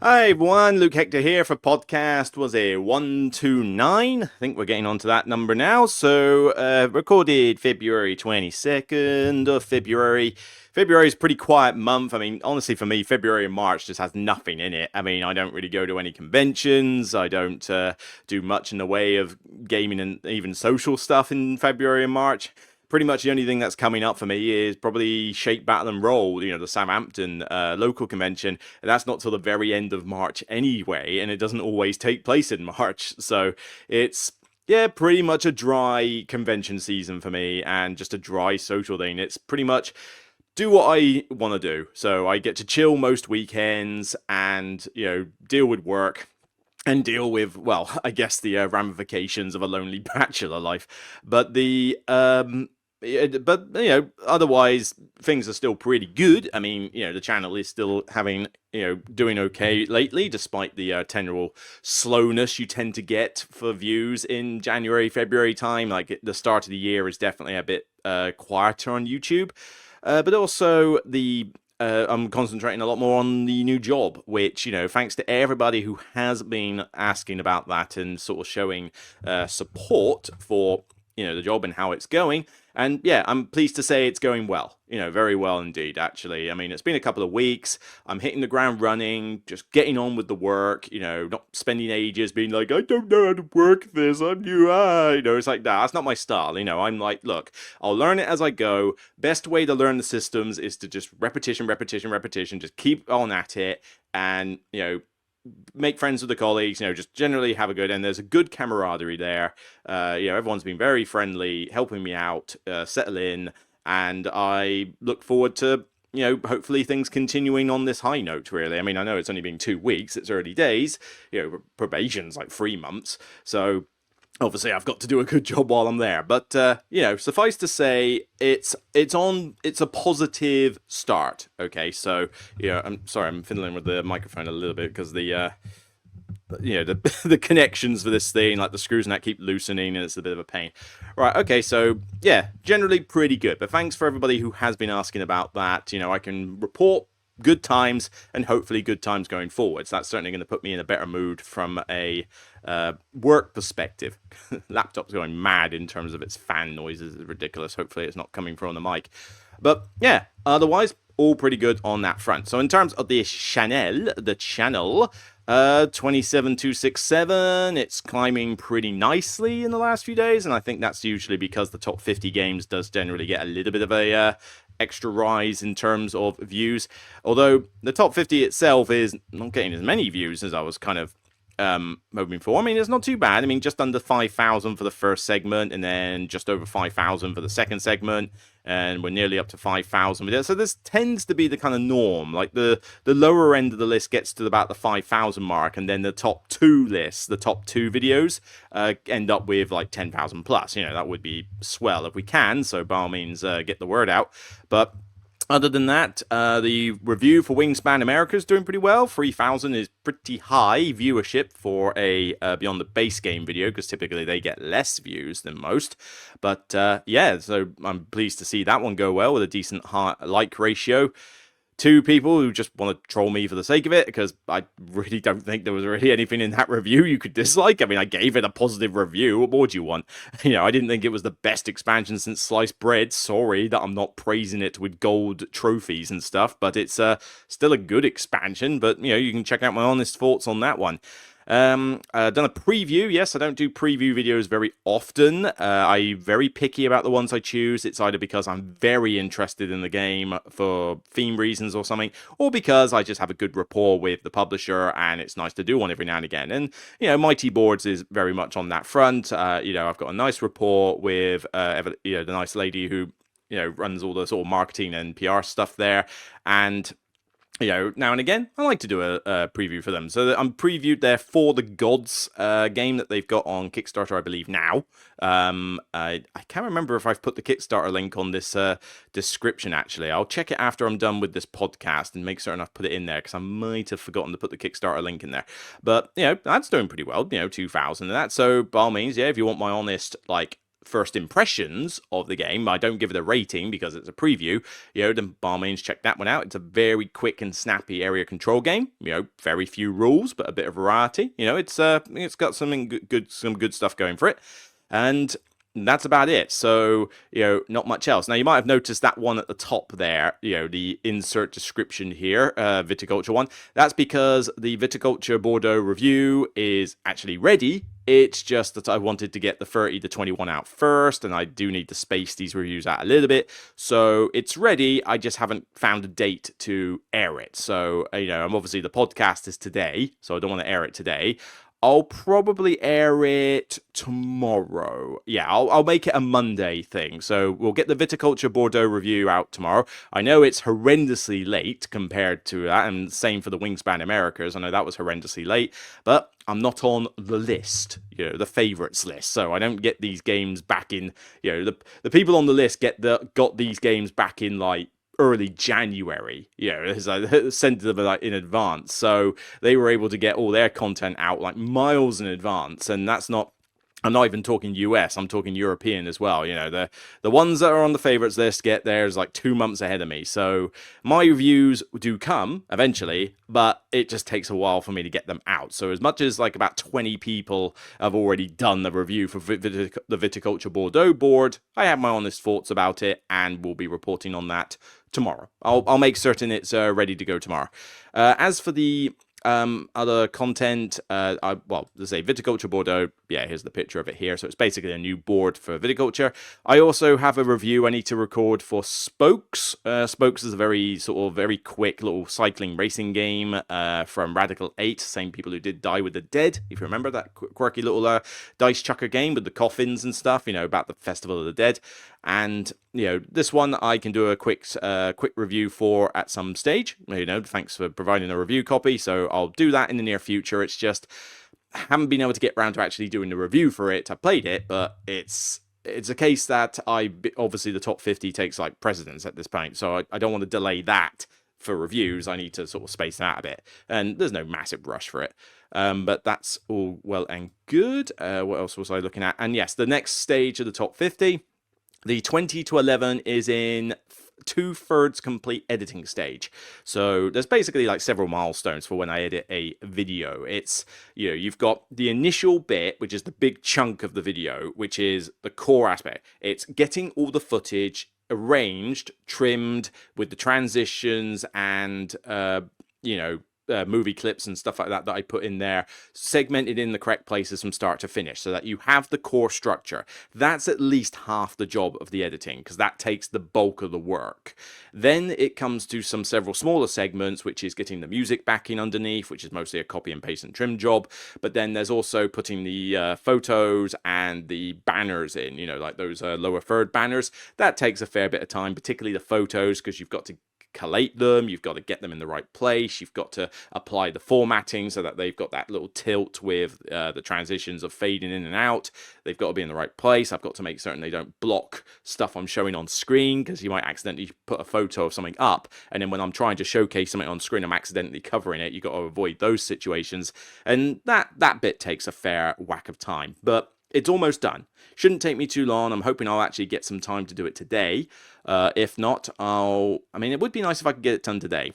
Hi everyone, Luke Hector here for podcast was a 129. I think we're getting on to that number now. So, recorded February 22nd of February. February is a pretty quiet month. I mean, honestly, for me, February and March just has nothing in it. I mean, I don't really go to any conventions. I don't do much in the way of gaming and even social stuff in February and March. Pretty much the only thing that's coming up for me is probably Shake, Battle and Roll, the Southampton local convention, and that's not till the very end of March anyway, and it doesn't always take place in March, so it's yeah, pretty much a dry convention season for me, and just a dry social thing. It's pretty much do what I want to do, so I get to chill most weekends, and deal with work and deal with, well, I guess the ramifications of a lonely bachelor life. But otherwise things are still pretty good. I mean, the channel is still having, doing okay lately, despite the general slowness you tend to get for views in January, February time. Like the start of the year is definitely a bit quieter on YouTube. But also I'm concentrating a lot more on the new job, which, thanks to everybody who has been asking about that and sort of showing support for, the job and how it's going. And yeah, I'm pleased to say it's going well, very well indeed, actually. I mean, it's been a couple of weeks. I'm hitting the ground running, just getting on with the work, not spending ages being like, I don't know how to work this, I'm new, it's like, nah, that's not my style, I'm like, look, I'll learn it as I go. Best way to learn the systems is to just repetition, just keep on at it, and, make friends with the colleagues, just generally have a good, and there's a good camaraderie there. Everyone's been very friendly, helping me out, settle in, and I look forward to, hopefully things continuing on this high note, really. I mean, I know it's only been 2 weeks, it's early days, probation's like 3 months, so obviously I've got to do a good job while I'm there. But suffice to say, it's a positive start. Okay, so I'm sorry, I'm fiddling with the microphone a little bit because the the connections for this thing, like the screws and that, keep loosening, and it's a bit of a pain. Right, okay, so yeah, generally pretty good. But thanks for everybody who has been asking about that. I can report good times, and hopefully good times going forwards. That's certainly going to put me in a better mood from a work perspective. Laptop's going mad in terms of its fan noises. It's ridiculous. Hopefully it's not coming from the mic. But yeah, otherwise, all pretty good on that front. So in terms of the channel, 27267, it's climbing pretty nicely in the last few days, and I think that's usually because the top 50 games does generally get a little bit of a extra rise in terms of views, although the top 50 itself is not getting as many views as I was kind of hoping for. I mean, it's not too bad. I mean, just under 5,000 for the first segment, and then just over 5,000 for the second segment, and we're nearly up to 5,000. So this tends to be the kind of norm. Like the lower end of the list gets to about the 5,000 mark, and then the top two lists, the top two videos, end up with like 10,000 plus. That would be swell if we can. So by all means, get the word out. But other than that, the review for Wingspan America is doing pretty well. 3,000 is pretty high viewership for a Beyond the Base Game video, because typically they get less views than most. But yeah, so I'm pleased to see that one go well with a decent like ratio. 2 people who just want to troll me for the sake of it, because I really don't think there was really anything in that review you could dislike. I mean, I gave it a positive review. What more do you want? I didn't think it was the best expansion since sliced bread. Sorry that I'm not praising it with gold trophies and stuff, but it's still a good expansion. But, you can check out my honest thoughts on that one. Done a preview. Yes, I don't do preview videos very often. I'm very picky about the ones I choose. It's either because I'm very interested in the game for theme reasons or something, or because I just have a good rapport with the publisher and it's nice to do one every now and again. And, Mighty Boards is very much on that front. I've got a nice rapport with the nice lady who, runs all the sort of marketing and PR stuff there. And now and again, I like to do a preview for them. So I'm previewed there for the Gods game that they've got on Kickstarter, I believe, now. I can't remember if I've put the Kickstarter link on this description, actually. I'll check it after I'm done with this podcast and make certain I've put it in there, because I might have forgotten to put the Kickstarter link in there. But, that's doing pretty well, 2,000 and that. So, by all means, yeah, if you want my honest, first impressions of the game. I don't give it a rating because it's a preview. Then by all means check that one out. It's a very quick and snappy area control game. Very few rules, but a bit of variety. It's got some good stuff going for it, and that's about it. So, not much else. Now, you might have noticed that one at the top there, the insert description here, Viticulture one. That's because the Viticulture Bordeaux review is actually ready. It's just that I wanted to get the 30 to 21 out first, and I do need to space these reviews out a little bit. So it's ready. I just haven't found a date to air it. So, I'm obviously the podcast is today, so I don't want to air it today. I'll probably air it tomorrow. Yeah, I'll make it a Monday thing. So we'll get the Viticulture Bordeaux review out tomorrow. I know it's horrendously late compared to that, and same for the Wingspan Americas. I know that was horrendously late, but I'm not on the list, the favorites list. So I don't get these games back in, the people on the list got these games back in like early January, as I sent them like in advance, so they were able to get all their content out like miles in advance. And I'm not even talking US, I'm talking European as well. The ones that are on the favorites list get theirs like 2 months ahead of me. So my reviews do come eventually, but it just takes a while for me to get them out. So as much as like about 20 people have already done the review for the Viticulture Bordeaux board, I have my honest thoughts about it, and we'll be reporting on that tomorrow. I'll make certain it's ready to go tomorrow. As for the other content, let's say Viticulture Bordeaux, here's the picture of it here. So it's basically a new board for viticulture. I also have a review I need to record for Spokes. Spokes is a very quick little cycling racing game from Radical 8, same people who did Die with the Dead, if you remember that quirky little dice chucker game with the coffins and stuff, about the Festival of the Dead. And this one I can do a quick review for at some stage. Thanks for providing a review copy. So I'll do that in the near future. It's just I haven't been able to get around to actually doing the review for it. I played it, but it's a case that obviously the top 50 takes like precedence at this point. So I don't want to delay that for reviews. I need to sort of space that a bit, and there's no massive rush for it. But that's all well and good. What else was I looking at? And yes, the next stage of the top 50. The 20 to 11 is in 2/3 complete editing stage. So there's basically like several milestones for when I edit a video. It's, you've got the initial bit, which is the big chunk of the video, which is the core aspect. It's getting all the footage arranged, trimmed with the transitions and, movie clips and stuff like that I put in there, segmented in the correct places from start to finish, so that you have the core structure. That's at least half the job of the editing, because that takes the bulk of the work. Then it comes to several smaller segments, which is getting the music back in underneath, which is mostly a copy and paste and trim job. But then there's also putting the photos and the banners in, like those lower third banners. That takes a fair bit of time, particularly the photos, because you've got to collate them, you've got to get them in the right place, you've got to apply the formatting so that they've got that little tilt with the transitions of fading in and out. They've got to be in the right place. I've got to make certain they don't block stuff I'm showing on screen, because you might accidentally put a photo of something up, and then when I'm trying to showcase something on screen, I'm accidentally covering it. You've got to avoid those situations, and that bit takes a fair whack of time, but it's almost done. Shouldn't take me too long. I'm hoping I'll actually get some time to do it today. If not, it would be nice if I could get it done today.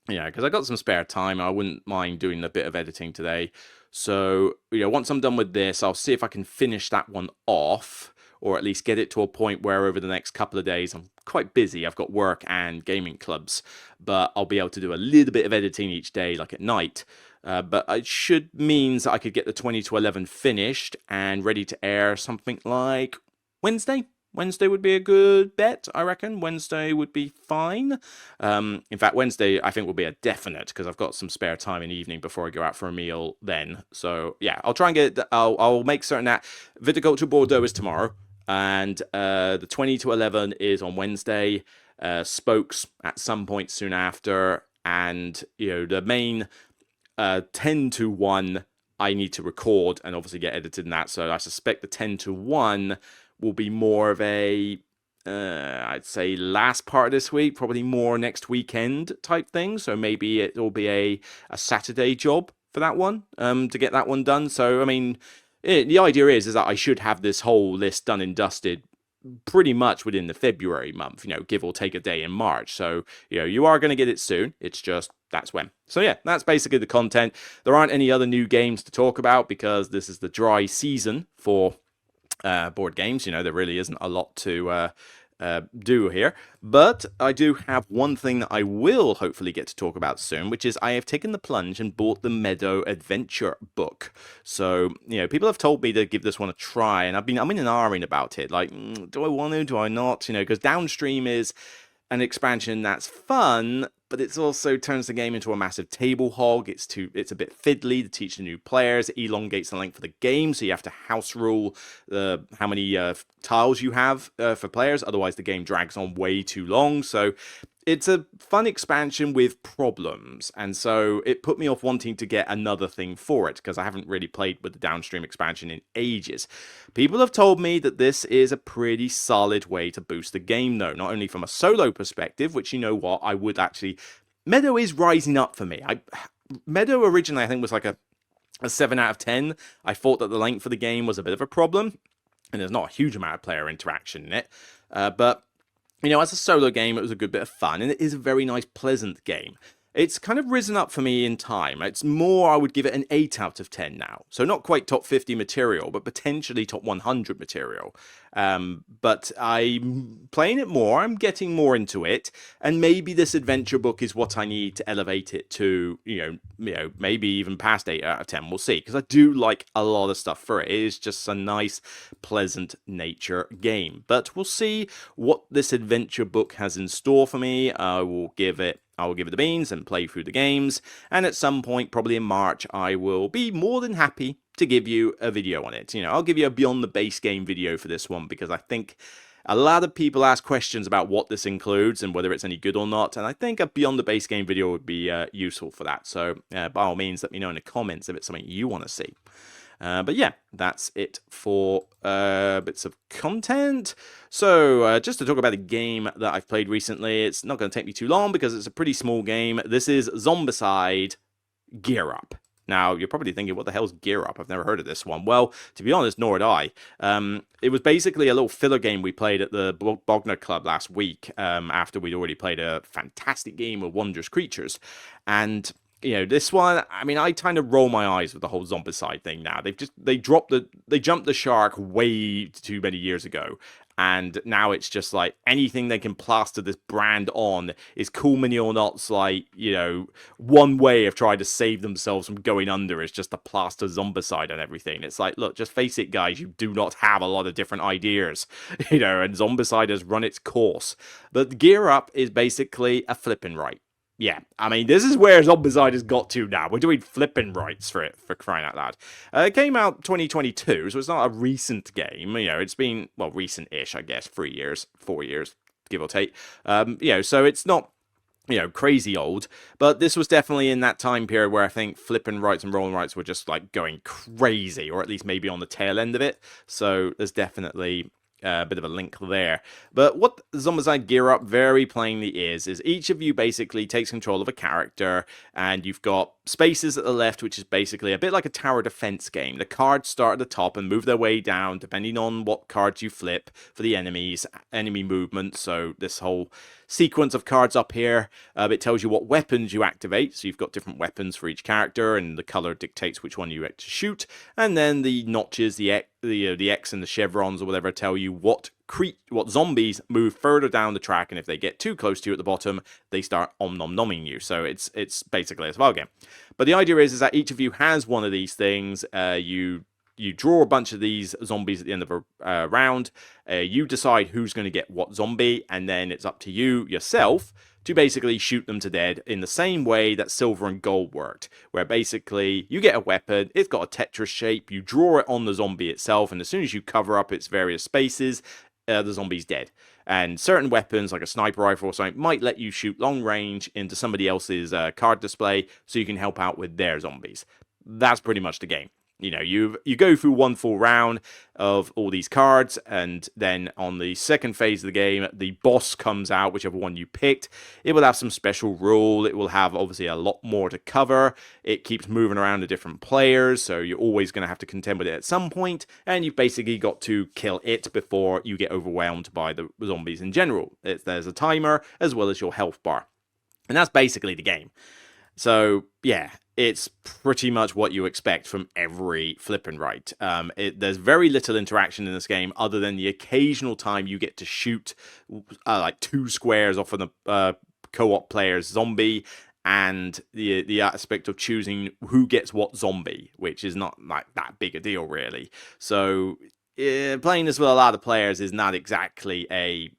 Because I got some spare time. I wouldn't mind doing a bit of editing today. So, once I'm done with this, I'll see if I can finish that one off, or at least get it to a point where over the next couple of days, I'm quite busy. I've got work and gaming clubs, but I'll be able to do a little bit of editing each day, like at night. But it should means that I could get the 20 to 11 finished and ready to air something like Wednesday. Wednesday would be a good bet, I reckon. Wednesday would be fine. In fact, Wednesday I think will be a definite, because I've got some spare time in the evening before I go out for a meal then. So yeah, I'll try and get it. I'll make certain that Viticulture Bordeaux is tomorrow, and the 20 to 11 is on Wednesday. Spokes at some point soon after, and the main 10 to 1 I need to record and obviously get edited in that. So I suspect the 10 to 1 will be more of a I'd say last part of this week, probably more next weekend type thing. So maybe it will be a Saturday job for that one, to get that one done. So The idea is that I should have this whole list done and dusted pretty much within the February month, give or take a day in March. So, you are going to get it soon. It's just that's when. So, yeah, that's basically the content. There aren't any other new games to talk about because this is the dry season for board games. There really isn't a lot to do here. But I do have one thing that I will hopefully get to talk about soon, which is I have taken the plunge and bought the Meadow Adventure book. So, people have told me to give this one a try, and I'm in an R-ing about it. Like, do I want to? Do I not? Because Downstream is an expansion that's fun, but it also turns the game into a massive table hog. It's a bit fiddly to teach the new players. It elongates the length of the game, so you have to house rule how many tiles you have for players. Otherwise, the game drags on way too long. So it's a fun expansion with problems, and so it put me off wanting to get another thing for it because I haven't really played with the Downstream expansion in ages. People have told me that this is a pretty solid way to boost the game, though, not only from a solo perspective, which I would actually. Meadow is rising up for me. Meadow originally I think was like a 7 out of 10. I thought that the length of the game was a bit of a problem, and there's not a huge amount of player interaction in it, but as a solo game, it was a good bit of fun, and it is a very nice, pleasant game. It's kind of risen up for me in time. It's more, I would give it an 8 out of 10 now. So not quite top 50 material, but potentially top 100 material. But I'm playing it more, I'm getting more into it, and maybe this adventure book is what I need to elevate it to, maybe even past 8 out of 10. We'll see, because I do like a lot of stuff for it. It is just a nice, pleasant nature game. But we'll see what this adventure book has in store for me. I will give it the beans and play through the games, and at some point, probably in March, I will be more than happy to give you a video on it. I'll give you a Beyond the Base Game video for this one, because I think a lot of people ask questions about what this includes and whether it's any good or not, and I think a Beyond the Base Game video would be useful for that. So by all means, let me know in the comments if it's something you want to see. But yeah, that's it for bits of content. So just to talk about a game that I've played recently, it's not going to take me too long because it's a pretty small game. This is Zombicide Gear Up. Now, you're probably thinking, what the hell's Gear Up? I've never heard of this one. Well, to be honest, nor had I. It was basically a little filler game we played at the Bogner Club last week after we'd already played a fantastic game of Wondrous Creatures. And this one, I kind of roll my eyes with the whole Zombicide thing now. They jumped the shark way too many years ago. And now it's just like anything they can plaster this brand on is Cool Mini or Not's one way of trying to save themselves from going under is just to plaster Zombicide on everything. It's like, look, just face it, guys, you do not have a lot of different ideas, and Zombicide has run its course. But Gear Up is basically a flipping right. Yeah, this is where Zombicide has got to now. We're doing flipping rights for it, for crying out loud. It came out 2022, so it's not a recent game. It's been, well, recent-ish, I guess, 3 years, 4 years, give or take. So it's not, crazy old, but this was definitely in that time period where I think flipping rights and rolling rights were just, going crazy, or at least maybe on the tail end of it. So there's definitely a bit of a link there. But what Zombicide Gear Up very plainly is each of you basically takes control of a character, and you've got spaces at the left, which is basically a bit like a tower defense game. The cards start at the top and move their way down depending on what cards you flip for the enemy movement. So this whole sequence of cards up here, it tells you what weapons you activate. So you've got different weapons for each character, and the color dictates which one you get to shoot. And then the notches, the X and the chevrons or whatever tell you what zombies move further down the track, and if they get too close to you at the bottom, they start om-nom-nomming you. So it's basically a survival game. But the idea is that each of you has one of these things. You draw a bunch of these zombies at the end of a round. You decide who's going to get what zombie, and then it's up to you yourself to basically shoot them to death in the same way that Silver and Gold worked, where basically you get a weapon, it's got a Tetris shape, you draw it on the zombie itself, and as soon as you cover up its various spaces, the zombie's dead. And certain weapons, like a sniper rifle or something, might let you shoot long range into somebody else's card display so you can help out with their zombies. That's pretty much the game. you know, you go through one full round of all these cards, and then on the second phase of the game, the boss comes out, whichever one you picked. It will have some special rule. It will have obviously a lot more to cover. It keeps moving around to different players, so you're always going to have to contend with it at some point, and you've basically got to kill it before you get overwhelmed by the zombies in general. There's a timer as well as your health bar. And that's basically the game. So, yeah, it's pretty much what you expect from every flip and write. There's very little interaction in this game other than the occasional time you get to shoot like 2 squares off of the co-op player's zombie, and the aspect of choosing who gets what zombie, which is not like that big a deal, really. So, playing this with a lot of players is not exactly a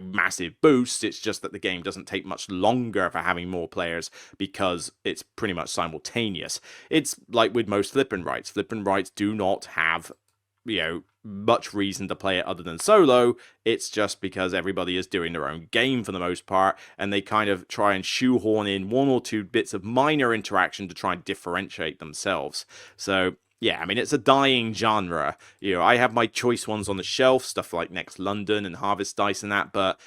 massive boost. It's just that the game doesn't take much longer for having more players because it's pretty much simultaneous. It's like with most flip and writes. Flip and writes do not have much reason to play it other than solo. It's just because everybody is doing their own game for the most part, and they kind of try and shoehorn in 1 or 2 bits of minor interaction to try and differentiate themselves. So yeah, I mean, it's a dying genre. I have my choice ones on the shelf, stuff like Next London and Harvest Dice and that, but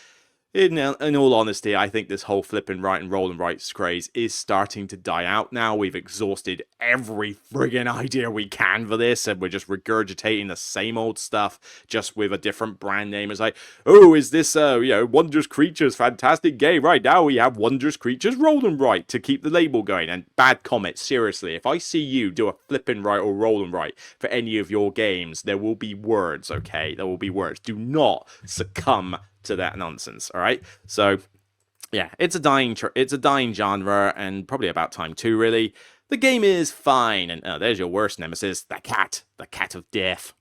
in all honesty, I think this whole flip and write and roll and write craze is starting to die out now. We've exhausted every friggin' idea we can for this, and we're just regurgitating the same old stuff, just with a different brand name. It's like, oh, is this, Wondrous Creatures, fantastic game. Right, now we have Wondrous Creatures roll and write to keep the label going. And Bad Comet, seriously, if I see you do a flip and write or roll and write for any of your games, there will be words, okay? There will be words. Do not succumb to that nonsense. All right, so yeah, it's a dying genre, and probably about time too, really. The game is fine, and there's your worst nemesis, the cat of death.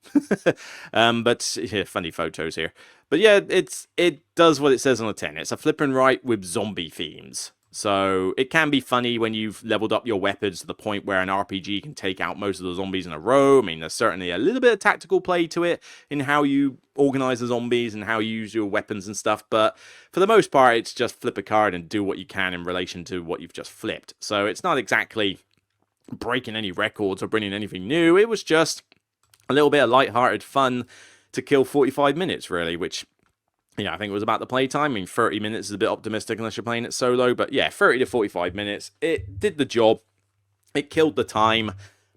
But yeah, funny photos here. But yeah, it does what it says on the tin. It's a flip and write with zombie themes. So it can be funny when you've leveled up your weapons to the point where an RPG can take out most of the zombies in a row. I mean, there's certainly a little bit of tactical play to it in how you organize the zombies and how you use your weapons and stuff. But for the most part, it's just flip a card and do what you can in relation to what you've just flipped. So it's not exactly breaking any records or bringing anything new. It was just a little bit of lighthearted fun to kill 45 minutes, really, which... I think it was about the playtime. I mean, 30 minutes is a bit optimistic unless you're playing it solo. But yeah, 30 to 45 minutes. It did the job. It killed the time.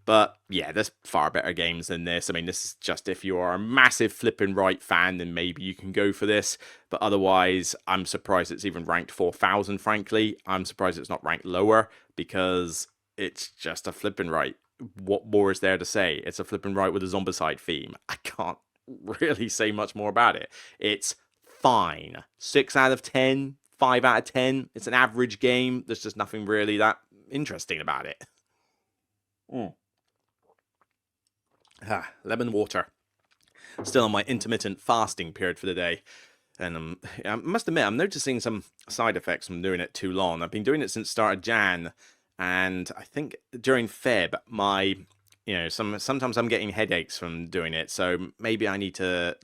But yeah, there's far better games than this. I mean, this is just if you are a massive flip and write fan, then maybe you can go for this. But otherwise, I'm surprised it's even ranked 4,000, frankly. I'm surprised it's not ranked lower because it's just a flip and write. What more is there to say? It's a flip and write with a zombicide theme. I can't really say much more about it. It's fine. 6 out of 10, 5 out of 10. It's an average game. There's just nothing really that interesting about it. Lemon water. Still on my intermittent fasting period for the day. And I must admit, I'm noticing some side effects from doing it too long. I've been doing it since start of Jan. And I think during Feb, sometimes I'm getting headaches from doing it. So maybe I need to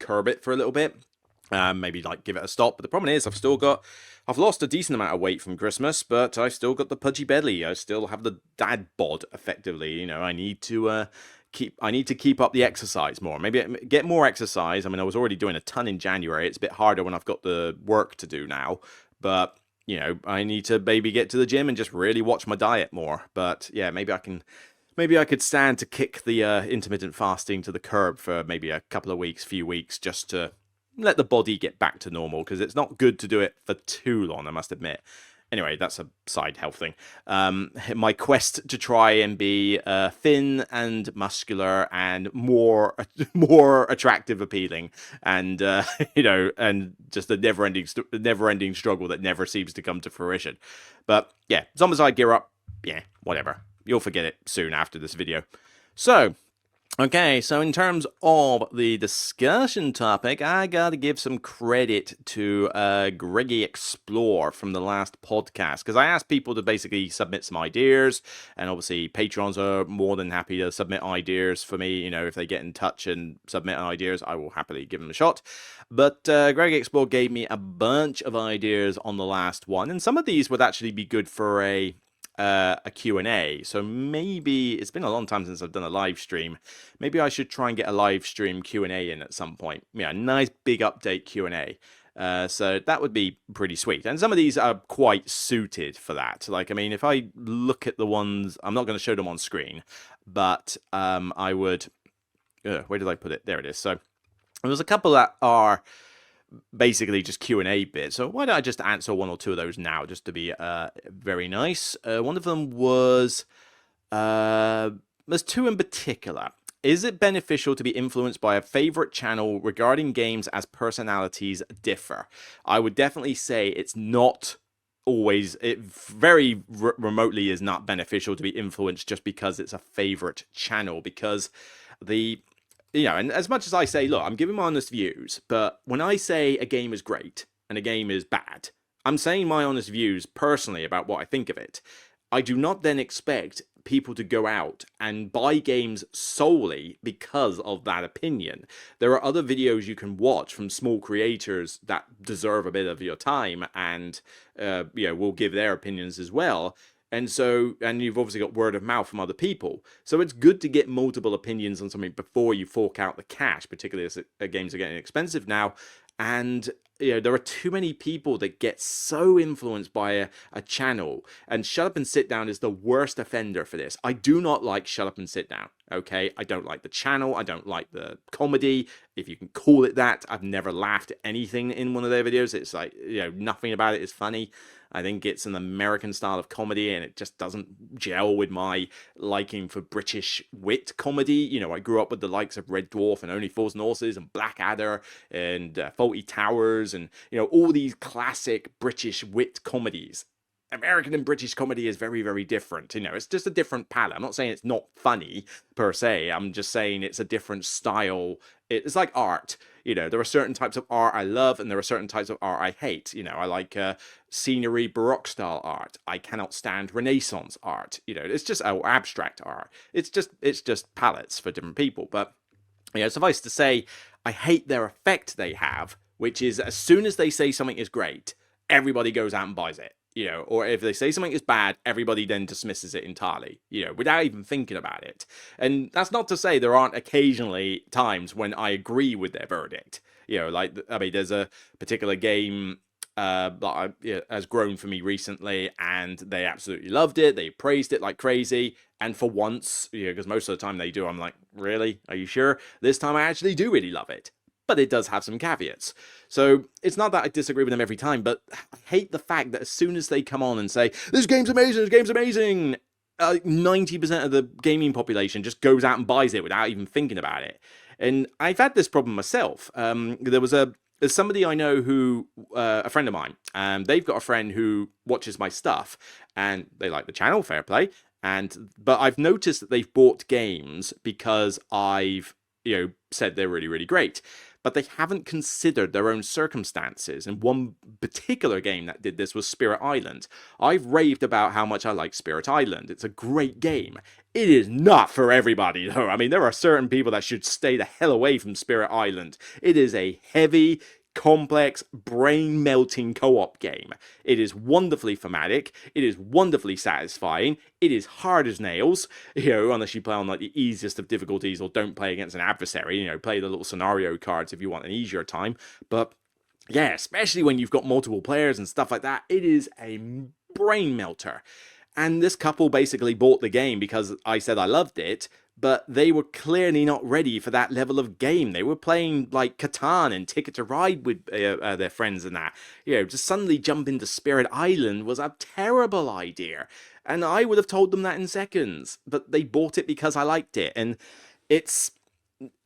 curb it for a little bit. Maybe give it a stop. But the problem is I've lost a decent amount of weight from Christmas, but I've still got the pudgy belly. I still have the dad bod effectively. I need to keep up the exercise more. Maybe get more exercise. I mean, I was already doing a ton in January. It's a bit harder when I've got the work to do now, but I need to maybe get to the gym and just really watch my diet more. But yeah, maybe I could stand to kick the intermittent fasting to the curb for maybe a couple of weeks, few weeks, just to let the body get back to normal, because it's not good to do it for too long, I must admit. Anyway, that's a side health thing. My quest to try and be thin and muscular and more attractive, appealing, and and just a never-ending struggle that never seems to come to fruition. But yeah, Zombicide Gear Up. Yeah, whatever. You'll forget it soon after this video. So. Okay, so in terms of the discussion topic, I gotta give some credit to Greggy Explore from the last podcast, because I asked people to basically submit some ideas, and obviously patrons are more than happy to submit ideas for me. If they get in touch and submit ideas, I will happily give them a shot. But Greggy Explore gave me a bunch of ideas on the last one, and some of these would actually be good for a a Q&A. So maybe it's been a long time since I've done a live stream. Maybe I should try and get a live stream Q&A in at some point. Yeah, a nice big update Q&A. So that would be pretty sweet. And some of these are quite suited for that. Like, I mean, if I look at the ones, I'm not going to show them on screen, but I would, where did I put it? There it is. So there's a couple that are basically just Q&A bits. So why don't I just answer one or two of those now, just to be very nice. One of them was, there's two in particular. Is it beneficial to be influenced by a favorite channel regarding games as personalities differ? I would definitely say it's not always, it very remotely is not beneficial to be influenced just because it's a favorite channel, because and as much as I say, look, I'm giving my honest views, but when I say a game is great and a game is bad, I'm saying my honest views personally about what I think of it. I do not then expect people to go out and buy games solely because of that opinion. There are other videos you can watch from small creators that deserve a bit of your time and will give their opinions as well. And you've obviously got word of mouth from other people. So it's good to get multiple opinions on something before you fork out the cash, particularly as games are getting expensive now. And there are too many people that get so influenced by a channel, and Shut Up and Sit Down is the worst offender for this. I do not like Shut Up and Sit Down, okay? I don't like the channel. I don't like the comedy, if you can call it that. I've never laughed at anything in one of their videos. It's like, nothing about it is funny. I think it's an American style of comedy, and it just doesn't gel with my liking for British wit comedy. I grew up with the likes of Red Dwarf and Only Fools and Horses and Blackadder and Fawlty Towers and, all these classic British wit comedies. American and British comedy is very, very different. It's just a different palette. I'm not saying it's not funny per se. I'm just saying it's a different style. It's like art. There are certain types of art I love, and there are certain types of art I hate. I like scenery, Baroque style art. I cannot stand Renaissance art. It's just abstract art. It's just palettes for different people. But suffice to say, I hate their effect they have, which is as soon as they say something is great, everybody goes out and buys it. Or if they say something is bad, everybody then dismisses it entirely, without even thinking about it. And that's not to say there aren't occasionally times when I agree with their verdict. There's a particular game that has grown for me recently, and they absolutely loved it. They praised it like crazy. And for once, because most of the time they do, I'm like, really? Are you sure? This time I actually do really love it. But it does have some caveats. So it's not that I disagree with them every time, but I hate the fact that as soon as they come on and say, this game's amazing, 90% of the gaming population just goes out and buys it without even thinking about it. And I've had this problem myself. There's somebody I know who, a friend of mine, they've got a friend who watches my stuff, and they like the channel, fair play. But I've noticed that they've bought games because I've said they're really, really great. But they haven't considered their own circumstances. And one particular game that did this was Spirit Island. I've raved about how much I like Spirit Island. It's a great game. It is not for everybody, though. I mean, there are certain people that should stay the hell away from Spirit Island. It is a heavy, complex, brain-melting co-op game. It is wonderfully thematic. It is wonderfully satisfying. It is hard as nails, unless you play on like the easiest of difficulties or don't play against an adversary. Play the little scenario cards if you want an easier time. But yeah, especially when you've got multiple players and stuff like that, it is a brain melter. And this couple basically bought the game because I said I loved it, but they were clearly not ready for that level of game. They were playing like Catan and Ticket to Ride with their friends and that. To suddenly jump into Spirit Island was a terrible idea. And I would have told them that in seconds, but they bought it because I liked it. And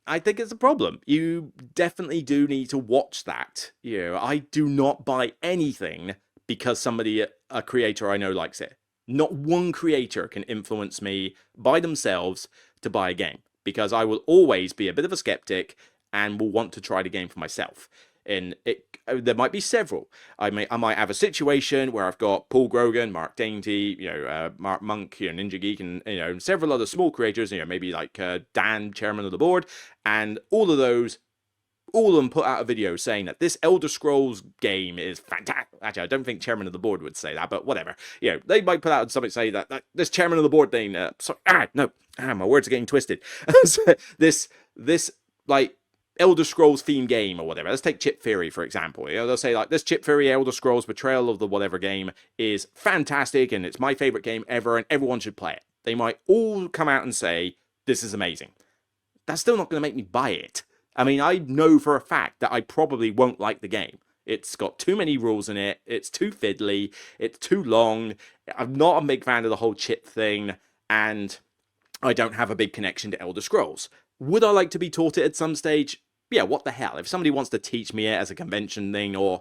I think it's a problem. You definitely do need to watch that. I do not buy anything because a creator I know likes it. Not one creator can influence me by themselves to buy a game, because I will always be a bit of a skeptic and will want to try the game for myself. And there might be several. I might have a situation where I've got Paul Grogan, Mark Dainty, Mark Monk, Ninja Geek, and several other small creators, maybe like Dan, chairman of the board, and all of those all of them put out a video saying that this Elder Scrolls game is fantastic. Actually, I don't think chairman of the board would say that, but whatever. They might put out something say that this chairman of the board thing. My words are getting twisted. this like Elder Scrolls theme game or whatever. Let's take Chip Theory for example. They'll say like this Chip Theory Elder Scrolls Betrayal of the whatever game is fantastic and it's my favorite game ever and everyone should play it. They might all come out and say this is amazing. That's still not going to make me buy it. I mean, I know for a fact that I probably won't like the game. It's got too many rules in it. It's too fiddly. It's too long. I'm not a big fan of the whole chip thing. And I don't have a big connection to Elder Scrolls. Would I like to be taught it at some stage? Yeah, what the hell? If somebody wants to teach me it as a convention thing, or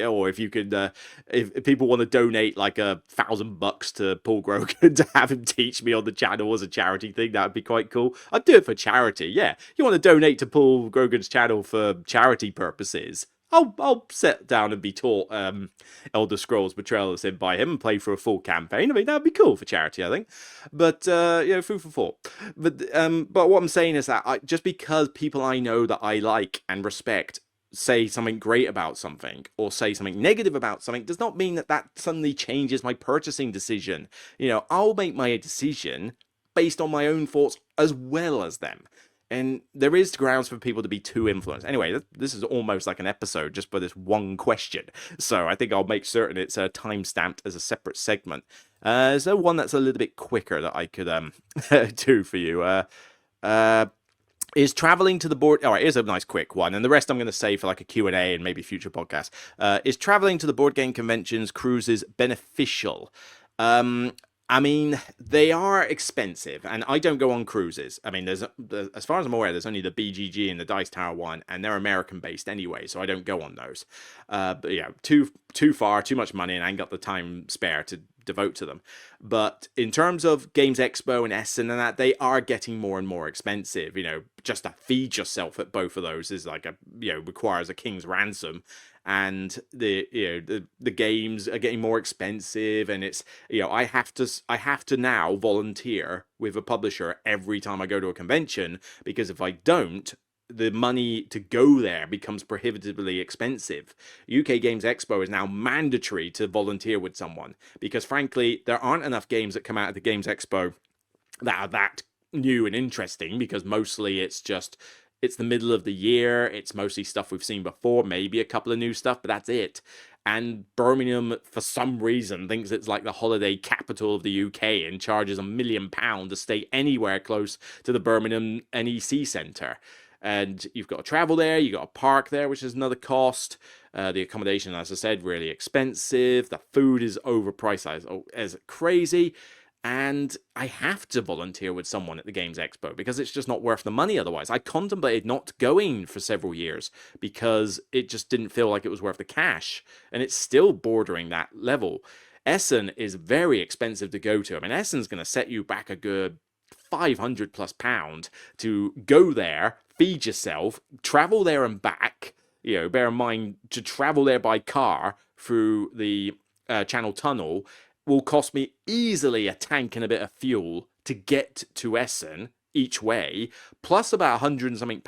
or if you could, if people want to donate like $1,000 to Paul Grogan to have him teach me on the channel as a charity thing, that would be quite cool. I'd do it for charity. Yeah, you want to donate to Paul Grogan's channel for charity purposes? I'll sit down and be taught Elder Scrolls Betrayal of Sin by him and play for a full campaign. I mean, that'd be cool for charity, I think. But food for thought. But what I'm saying is that just because people I know that I like and respect say something great about something or say something negative about something does not mean that that suddenly changes my purchasing decision. I'll make my decision based on my own thoughts as well as them. And there is grounds for people to be too influenced. Anyway, this is almost like an episode just for this one question. So I think I'll make certain it's time-stamped as a separate segment. Is there one that's a little bit quicker that I could do for you? Is traveling to the board... All right, here's a nice quick one. And the rest I'm going to say for like a Q&A and maybe future podcasts. Is traveling to the board game conventions, cruises beneficial? I mean, they are expensive, and I don't go on cruises. I mean, as far as I'm aware, there's only the BGG and the Dice Tower one, and they're American-based anyway, so I don't go on those. But yeah, too far, too much money, and I ain't got the time spare to devote to them. But in terms of Games Expo and Essen and that, they are getting more and more expensive. Just to feed yourself at both of those is like requires a king's ransom. And the games are getting more expensive, and it's I have to now volunteer with a publisher every time I go to a convention, because if I don't, the money to go there becomes prohibitively expensive. UK Games Expo is now mandatory to volunteer with someone, because frankly there aren't enough games that come out of the Games Expo that are that new and interesting, because mostly it's the middle of the year. It's mostly stuff we've seen before, maybe a couple of new stuff, but that's it. And Birmingham, for some reason, thinks it's like the holiday capital of the UK and charges £1 million to stay anywhere close to the Birmingham NEC Centre. And you've got to travel there, you've got to park there, which is another cost. The accommodation, as I said, really expensive. The food is overpriced as crazy. And I have to volunteer with someone at the Games Expo because it's just not worth the money otherwise. I contemplated not going for several years because it just didn't feel like it was worth the cash. And it's still bordering that level. Essen is very expensive to go to. I mean, Essen's going to set you back a good £500+ to go there, feed yourself, travel there and back. Bear in mind, to travel there by car through the Channel Tunnel will cost me easily a tank and a bit of fuel to get to Essen each way, plus about £100 and something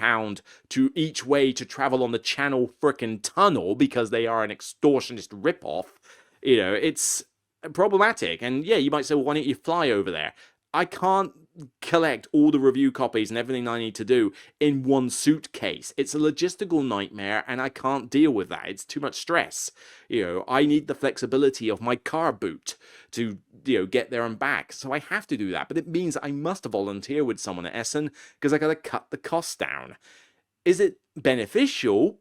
to each way to travel on the Channel frickin' Tunnel, because they are an extortionist rip-off. It's problematic. And yeah, you might say, well, why don't you fly over there? I can't collect all the review copies and everything I need to do in one suitcase. It's a logistical nightmare, and I can't deal with that. It's too much stress. I need the flexibility of my car boot to, get there and back. So I have to do that. But it means I must volunteer with someone at Essen because I got to cut the costs down. Is it beneficial?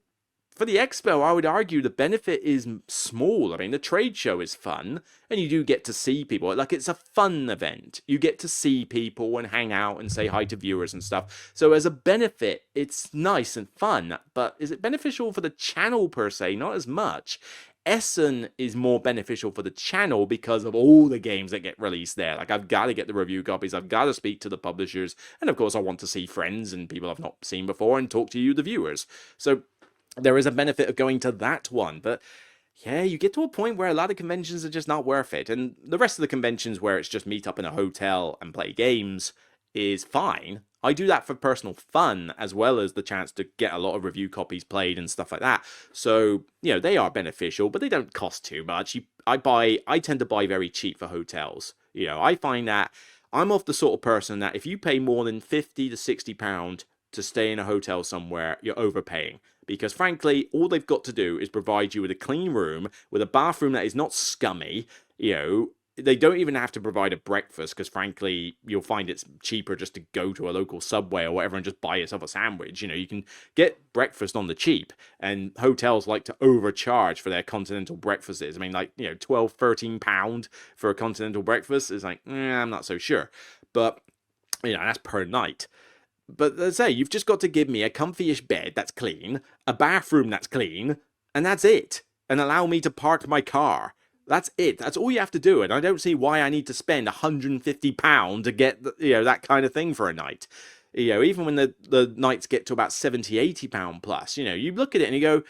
For the expo, I would argue the benefit is small. I mean, the trade show is fun, and you do get to see people. Like, it's a fun event. You get to see people and hang out and say hi to viewers and stuff. So as a benefit, it's nice and fun. But is it beneficial for the channel per se? Not as much. Essen is more beneficial for the channel because of all the games that get released there. Like, I've got to get the review copies, I've got to speak to the publishers, and of course I want to see friends and people I've not seen before and talk to you, the viewers. So there is a benefit of going to that one, but yeah, you get to a point where a lot of conventions are just not worth it. And the rest of the conventions where it's just meet up in a hotel and play games is fine. I do that for personal fun as well as the chance to get a lot of review copies played and stuff like that. So, they are beneficial, but they don't cost too much. I tend to buy very cheap for hotels. I find that I'm of the sort of person that if you pay more than 50 to £60 to stay in a hotel somewhere, you're overpaying. Because frankly, all they've got to do is provide you with a clean room, with a bathroom that is not scummy. They don't even have to provide a breakfast because frankly, you'll find it's cheaper just to go to a local Subway or whatever and just buy yourself a sandwich. You can get breakfast on the cheap, and hotels like to overcharge for their continental breakfasts. I mean, like, 12, £13 for a continental breakfast is like, I'm not so sure. But, that's per night. But as I say, you've just got to give me a comfy-ish bed that's clean, a bathroom that's clean, and that's it. And allow me to park my car. That's it. That's all you have to do. And I don't see why I need to spend £150 to get, that kind of thing for a night. Even when the nights get to about £70, £80 plus, you look at it and you go,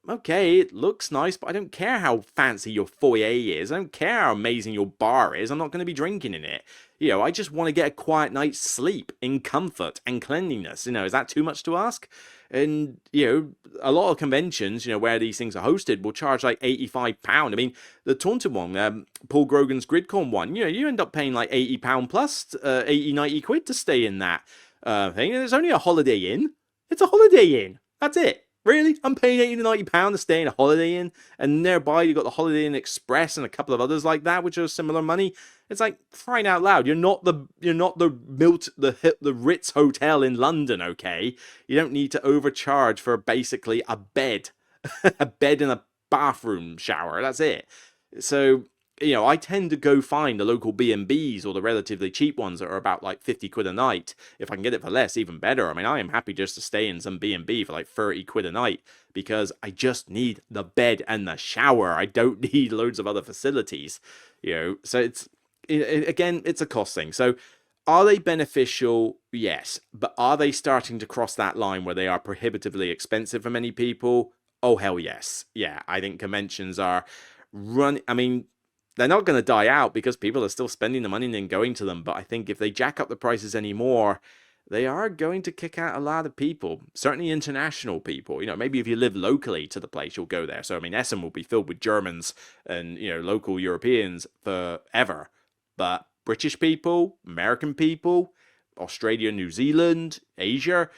okay, it looks nice, but I don't care how fancy your foyer is. I don't care how amazing your bar is. I'm not going to be drinking in it. I just want to get a quiet night's sleep in comfort and cleanliness. Is that too much to ask? And, a lot of conventions, where these things are hosted will charge like £85. I mean, the Taunton one, Paul Grogan's GridCon one, you end up paying like £80 plus 80, 90 quid to stay in that thing. And it's only a Holiday Inn. It's a Holiday Inn. That's it. Really? I'm paying £80 to £90 to stay in a Holiday Inn, and nearby you've got the Holiday Inn Express and a couple of others like that, which are similar money. It's like, crying out loud, you're not the Ritz Hotel in London, okay? You don't need to overcharge for basically a bed, a bed and a bathroom shower. That's it. So, I tend to go find the local B&Bs or the relatively cheap ones that are about like 50 quid a night. If I can get it for less, even better. I mean, I am happy just to stay in some B&B for like 30 quid a night because I just need the bed and the shower. I don't need loads of other facilities, So again, it's a cost thing. So are they beneficial? Yes. But are they starting to cross that line where they are prohibitively expensive for many people? Oh, hell yes. Yeah, I think conventions are they're not going to die out because people are still spending the money and going to them. But I think if they jack up the prices anymore, they are going to kick out a lot of people, certainly international people. Maybe if you live locally to the place, you'll go there. So, I mean, Essen will be filled with Germans and, local Europeans forever. But British people, American people, Australia, New Zealand, Asia,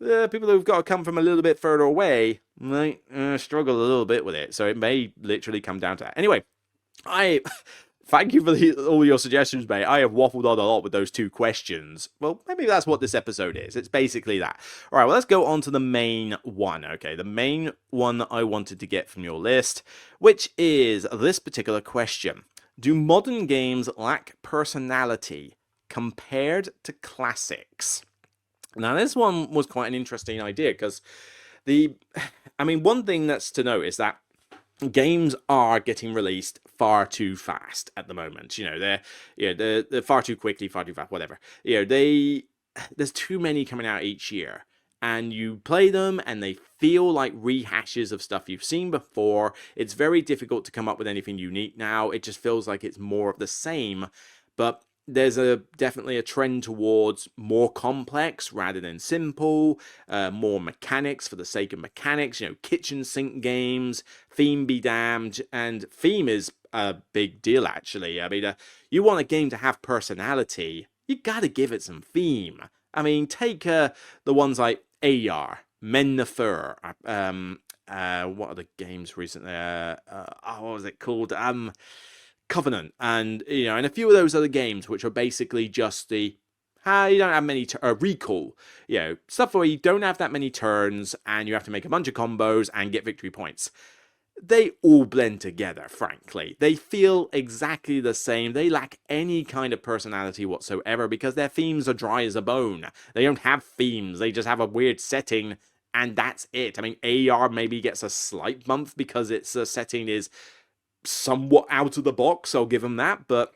people who've got to come from a little bit further away might struggle a little bit with it. So it may literally come down to that. Anyway, I thank you for all your suggestions, mate. I have waffled on a lot with those two questions. Well, maybe that's what this episode is. It's basically that. All right, well, let's go on to the main one. Okay, the main one that I wanted to get from your list, which is this particular question. Do modern games lack personality compared to classics? Now, this one was quite an interesting idea because one thing that's to note is that games are getting released far too fast at the moment. They're far too quickly, far too fast, whatever. There's too many coming out each year. And you play them and they feel like rehashes of stuff you've seen before. It's very difficult to come up with anything unique now. It just feels like it's more of the same. But there's definitely a trend towards more complex rather than simple, more mechanics for the sake of mechanics, kitchen sink games, theme be damned, and theme is a big deal, actually. I mean, you want a game to have personality, you gotta give it some theme. I mean, take the ones like AR, Men the Fur, what are the games recently? What was it called? Covenant, and and a few of those other games which are basically just the you don't have many Recall, stuff where you don't have that many turns and you have to make a bunch of combos and get victory points. They all blend together, frankly. They feel exactly the same. They lack any kind of personality whatsoever because their themes are dry as a bone. They don't have themes. They just have a weird setting, and that's it. I mean, AR maybe gets a slight bump because its setting is somewhat out of the box, I'll give them that, but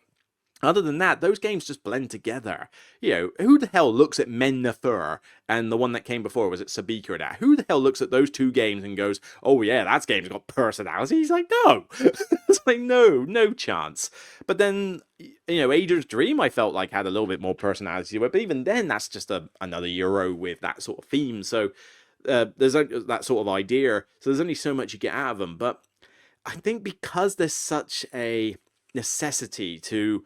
Other than that, those games just blend together. Who the hell looks at Men Thur and the one that came before, was it Sabika or that? Who the hell looks at those two games and goes, oh yeah, that game's got personality? He's like, no. It's like, no chance. But then, Ager's Dream, I felt like had a little bit more personality to it. But even then, that's just another Euro with that sort of theme. So there's that sort of idea. So there's only so much you get out of them. But I think because there's such a necessity to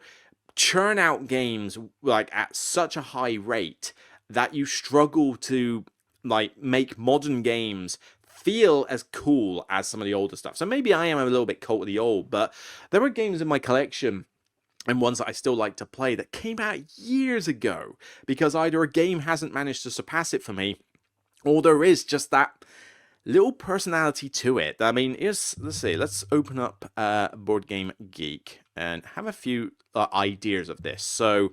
churn out games like at such a high rate that you struggle to like make modern games feel as cool as some of the older stuff. So maybe I am a little bit cult of the old, but there are games in my collection and ones that I still like to play that came out years ago because either a game hasn't managed to surpass it for me, or there is just that little personality to it. I mean, let's open up Board Game Geek and have a few ideas of this. So,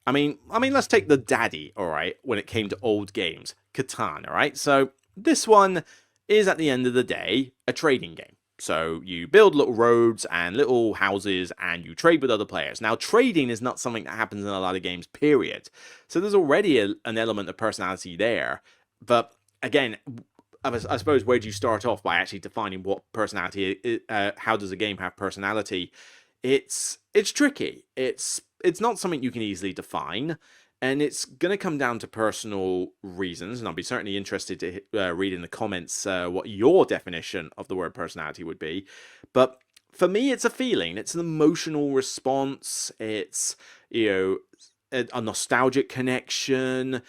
I mean, let's take the daddy, all right, when it came to old games, Catan, all right? So, this one is, at the end of the day, a trading game. So, you build little roads and little houses and you trade with other players. Now, trading is not something that happens in a lot of games, period. So, there's already an element of personality there. But, again, I suppose, where do you start off by actually defining what personality? How does a game have personality? It's tricky. It's not something you can easily define, and it's going to come down to personal reasons. And I'll be certainly interested to read in the comments what your definition of the word personality would be. But for me, it's a feeling. It's an emotional response. It's a nostalgic connection.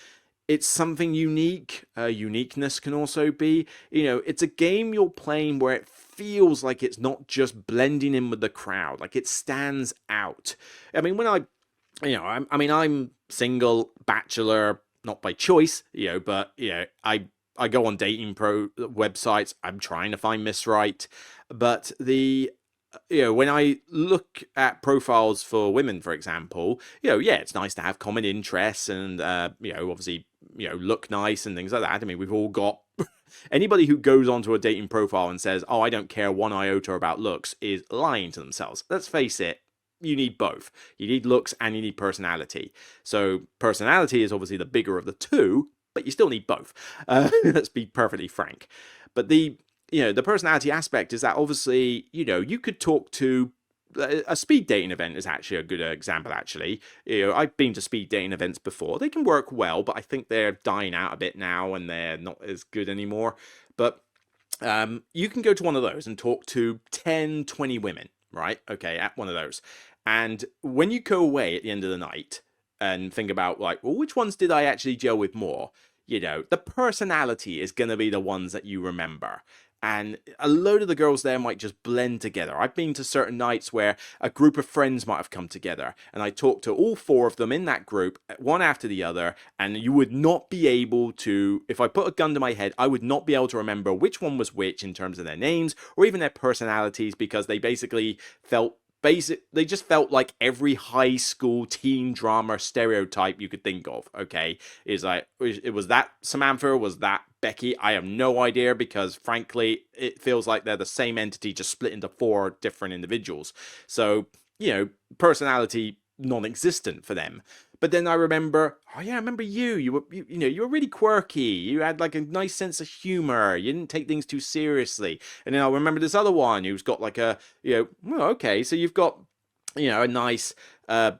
It's something unique. Uniqueness can also be, it's a game you're playing where it feels like it's not just blending in with the crowd, like it stands out. I mean, I'm single, bachelor, not by choice, but I go on dating pro websites. I'm trying to find Miss Right, but when I look at profiles for women, for example, it's nice to have common interests and, obviously, look nice and things like that. I mean, we've all got anybody who goes onto a dating profile and says, oh, I don't care one iota about looks is lying to themselves. Let's face it. You need both. You need looks and you need personality. So personality is obviously the bigger of the two, but you still need both. Let's be perfectly frank. But the personality aspect is that obviously, you could talk to a speed dating event is actually a good example, actually. I've been to speed dating events before. They can work well, but I think they're dying out a bit now and they're not as good anymore. But you can go to one of those and talk to 10, 20 women, right? Okay, at one of those. And when you go away at the end of the night and think about, like, well, which ones did I actually gel with more? The personality is going to be the ones that you remember. And a load of the girls there might just blend together. I've been to certain nights where a group of friends might have come together, and I talked to all four of them in that group, one after the other, and you would not be able to, if I put a gun to my head, I would not be able to remember which one was which in terms of their names or even their personalities, because they basically they just felt like every high school teen drama stereotype you could think of. Okay, it was that Samantha, was that Becky? I have no idea, because frankly it feels like they're the same entity just split into four different individuals. So personality non-existent for them. But then I remember, oh yeah, I remember you were really quirky. You had like a nice sense of humor. You didn't take things too seriously. And then I remember this other one who's got like a, well, okay, so you've got, a nice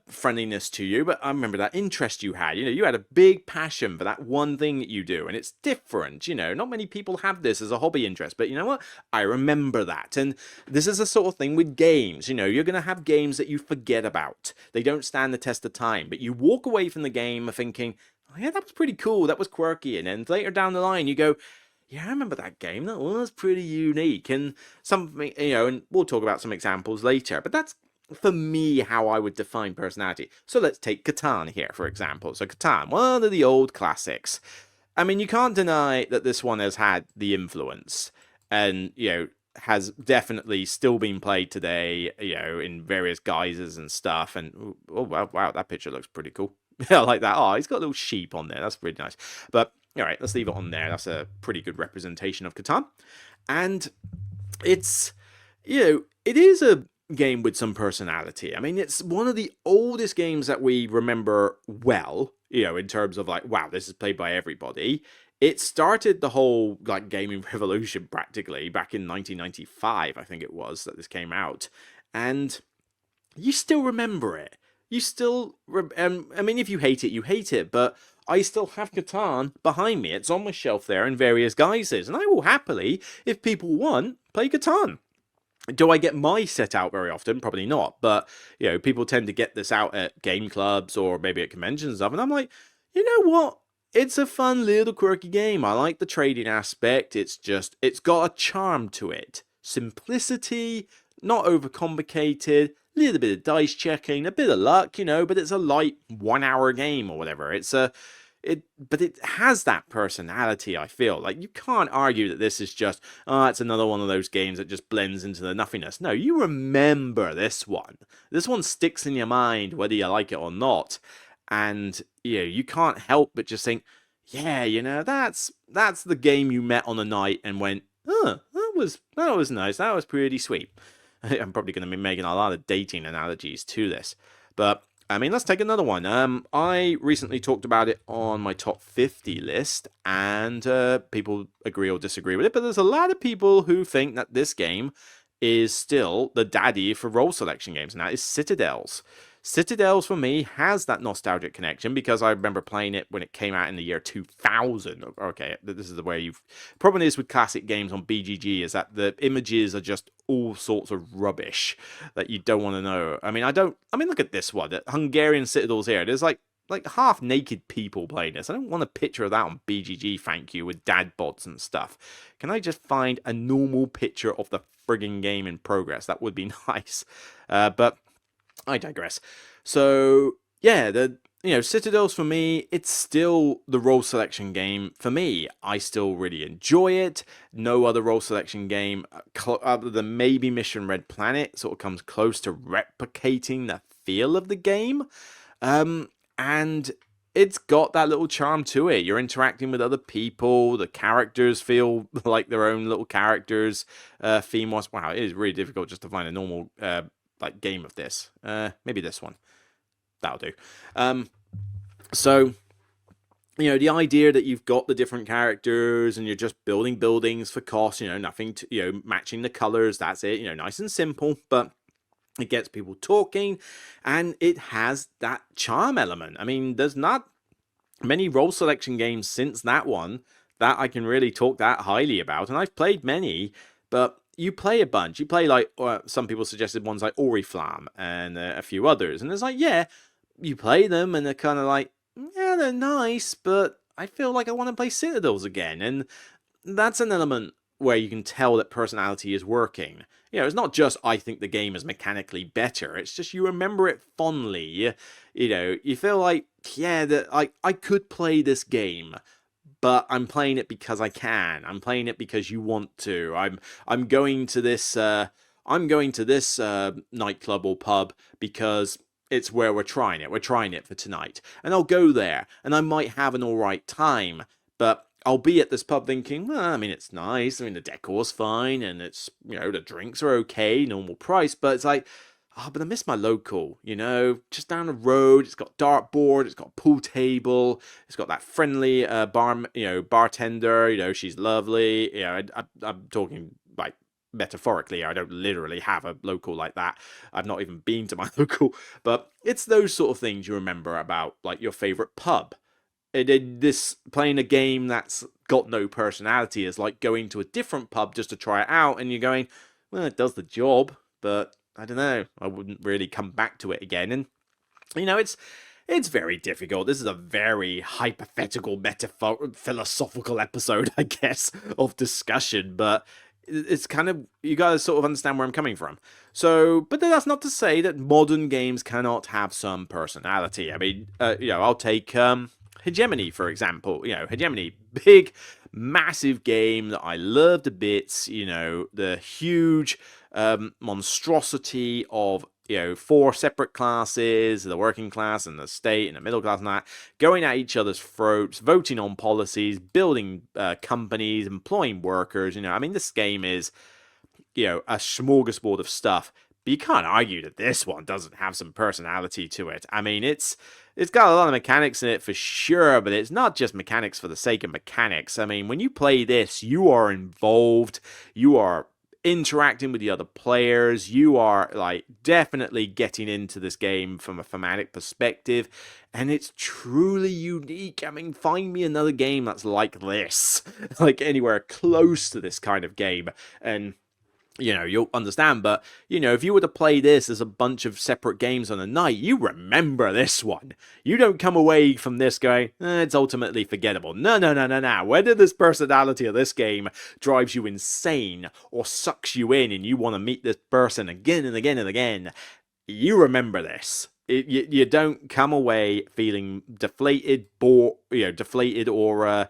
friendliness to you, but I remember that interest you had. You had a big passion for that one thing that you do, and it's different. Not many people have this as a hobby interest, but you know what? I remember that. And this is the sort of thing with games. You're going to have games that you forget about. They don't stand the test of time, but you walk away from the game thinking, oh yeah, that was pretty cool. That was quirky. And then later down the line, you go, yeah, I remember that game. That was pretty unique. And something, and we'll talk about some examples later, but that's, for me, how I would define personality. So let's take Catan here, for example. So Catan, one of the old classics. I mean, you can't deny that this one has had the influence and, has definitely still been played today, in various guises and stuff. And, oh, wow, that picture looks pretty cool. I like that. Oh, he's got a little sheep on there. That's really nice. But, all right, let's leave it on there. That's a pretty good representation of Catan. And it's, it is game with some personality. I mean, it's one of the oldest games that we remember well, in terms of like, wow, this is played by everybody. It started the whole like gaming revolution practically back in 1995, I think it was, that this came out. And you still remember it. You still, I mean, if you hate it, you hate it, but I still have Catan behind me. It's on my shelf there in various guises, and I will happily, if people want, play Catan. Do I get my set out very often? Probably not, but people tend to get this out at game clubs or maybe at conventions and stuff, and I'm like, you know what? It's a fun little quirky game. I like the trading aspect. It's got a charm to it. Simplicity, not overcomplicated, a little bit of dice checking, a bit of luck, but it's a light 1 hour game or whatever. But it has that personality, I feel. Like, you can't argue that this is just, it's another one of those games that just blends into the nothingness. No, you remember this one. This one sticks in your mind, whether you like it or not. And, you can't help but just think, yeah, that's the game you met on a night and went, that was nice. That was pretty sweet. I'm probably going to be making a lot of dating analogies to this. But I mean, let's take another one. I recently talked about it on my top 50 list, and people agree or disagree with it, but there's a lot of people who think that this game is still the daddy for role selection games, and that is Citadels. Citadels, for me, has that nostalgic connection because I remember playing it when it came out in the year 2000. Okay, this is where you've... Problem is with classic games on BGG is that the images are just all sorts of rubbish that you don't want to know. I mean, look at this one. The Hungarian Citadels here. There's like half-naked people playing this. I don't want a picture of that on BGG, thank you, with dad bods and stuff. Can I just find a normal picture of the frigging game in progress? That would be nice. But I digress. So, yeah, Citadels for me, it's still the role selection game for me. I still really enjoy it. No other role selection game, other than maybe Mission Red Planet, sort of comes close to replicating the feel of the game. And it's got that little charm to it. You're interacting with other people. The characters feel like their own little characters. Theme-wise, wow, it is really difficult just to find a normal game of this. Maybe this one. That'll do. So, the idea that you've got the different characters and you're just building buildings for cost, nothing to, matching the colors, that's it, nice and simple, but it gets people talking and it has that charm element. I mean, there's not many role selection games since that one that I can really talk that highly about, and I've played many, but you play a bunch. You play like some people suggested ones like Oriflamme and a few others, and it's like, yeah, you play them and they're kind of like, yeah, they're nice, but I feel like I want to play Citadels again, and that's an element where you can tell that personality is working. It's not just I think the game is mechanically better. It's just you remember it fondly. You feel like, yeah, that I could play this game, but I'm playing it because I can. I'm playing it because you want to. I'm going to this nightclub or pub because it's where we're trying it. We're trying it for tonight, and I'll go there, and I might have an all right time, but I'll be at this pub thinking, well, I mean, it's nice. I mean, the decor's fine, and it's the drinks are okay, normal price, but it's like, but I miss my local, just down the road. It's got dartboard, it's got a pool table, it's got that friendly bartender. She's lovely. I'm talking like metaphorically. I don't literally have a local like that. I've not even been to my local, but it's those sort of things you remember about like your favorite pub. This playing a game that's got no personality is like going to a different pub just to try it out, and you're going, well, it does the job, but I don't know, I wouldn't really come back to it again. And it's very difficult. This is a very hypothetical, philosophical episode, I guess, of discussion, but it's kind of, you gotta sort of understand where I'm coming from. So, but that's not to say that modern games cannot have some personality. I mean, I'll take Hegemony, for example. Hegemony, big, massive game that I loved to bits. The huge monstrosity of 4 separate classes, the working class and the state and the middle class and that, going at each other's throats, voting on policies, building companies, employing workers. I mean, this game is, a smorgasbord of stuff But you can't argue that this one doesn't have some personality to it. I mean, it's got a lot of mechanics in it for sure, but it's not just mechanics for the sake of mechanics. I mean, when you play this, you are involved, you are interacting with the other players, you are like definitely getting into this game from a thematic perspective, and it's truly unique. I mean, find me another game that's like this, like anywhere close to this kind of game, and you'll understand. But, if you were to play this as a bunch of separate games on a night, you remember this one. You don't come away from this going, it's ultimately forgettable. No, no, no, no, no. Whether this personality of this game drives you insane or sucks you in and you want to meet this person again and again and again, you remember this. You don't come away feeling deflated, deflated, or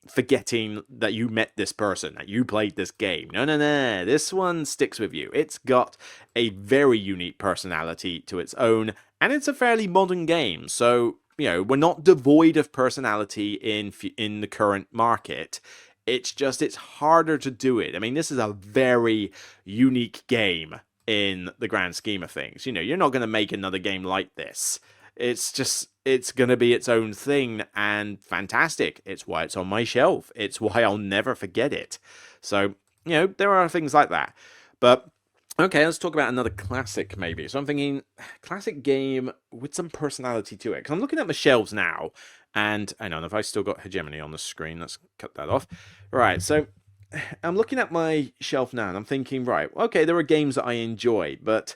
forgetting that you met this person, that you played this game. No, no, no. This one sticks with you. It's got a very unique personality to its own, and it's a fairly modern game. So we're not devoid of personality in the current market. It's just it's harder to do it. I mean, this is a very unique game in the grand scheme of things. You're not going to make another game like this. It's going to be its own thing, and fantastic. It's why it's on my shelf. It's why I'll never forget it. So, there are things like that. But, okay, let's talk about another classic, maybe. So I'm thinking, classic game with some personality to it. Because I'm looking at my shelves now, and I don't know if I still got Hegemony on the screen. Let's cut that off. Right, so I'm looking at my shelf now, and I'm thinking, right, okay, there are games that I enjoy, but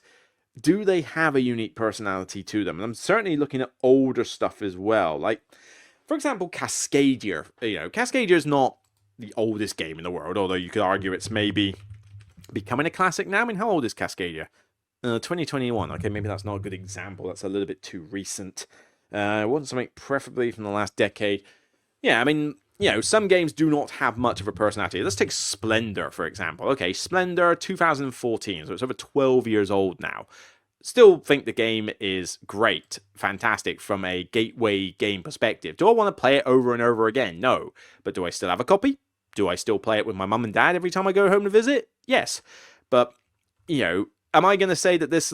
do they have a unique personality to them? And I'm certainly looking at older stuff as well. Like, for example, Cascadia. Cascadia is not the oldest game in the world, although you could argue it's maybe becoming a classic now. I mean, how old is Cascadia? 2021. Okay, maybe that's not a good example. That's a little bit too recent. I want something preferably from the last decade. Yeah, I mean, some games do not have much of a personality. Let's take Splendor, for example. Okay, Splendor, 2014, so it's over 12 years old now. Still think the game is great, fantastic from a gateway game perspective. Do I want to play it over and over again? No. But do I still have a copy? Do I still play it with my mum and dad every time I go home to visit? Yes. But, am I going to say that this,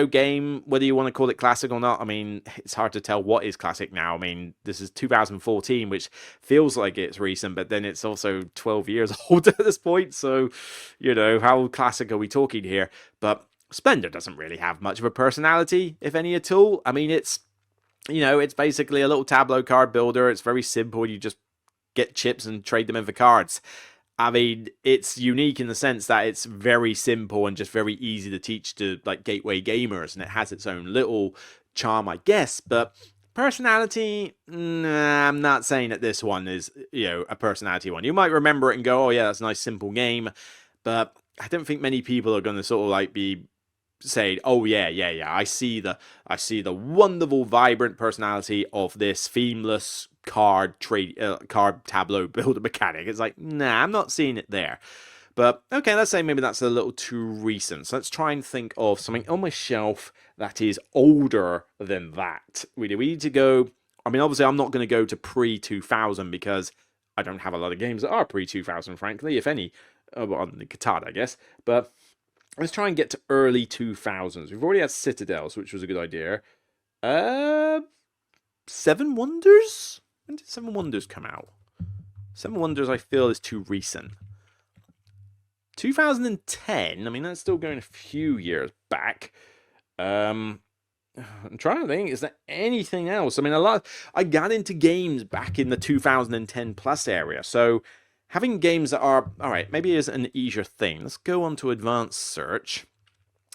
game, whether you want to call it classic or not, I mean, it's hard to tell what is classic now. I mean, this is 2014, which feels like it's recent, but then it's also 12 years old at this point. So, how classic are we talking here? But Splendor doesn't really have much of a personality, if any at all. I mean, it's basically a little tableau card builder. It's very simple. You just get chips and trade them in for cards. I mean, it's unique in the sense that it's very simple and just very easy to teach to gateway gamers, and it has its own little charm, I guess. But personality, nah, I'm not saying that this one is a personality one. You might remember it and go, oh yeah, that's a nice simple game, but I don't think many people are going to sort of be saying, oh yeah, I see the wonderful, vibrant personality of this themeless card tableau builder mechanic. It's like, nah, I'm not seeing it there. But okay, let's say maybe that's a little too recent. So let's try and think of something on my shelf that is older than that. We need to go. I mean, obviously, I'm not going to go to pre-2000 because I don't have a lot of games that are pre-2000, frankly, if any, on the Katana, I guess. But let's try and get to early 2000s. We've already had Citadels, which was a good idea. Seven Wonders? When did Seven Wonders come out? Seven Wonders, I feel, is too recent. 2010, I mean, that's still going a few years back. I'm trying to think, is there anything else? I mean, I got into games back in the 2010 plus area, so having games that are, all right, maybe is an easier thing. Let's go on to advanced search,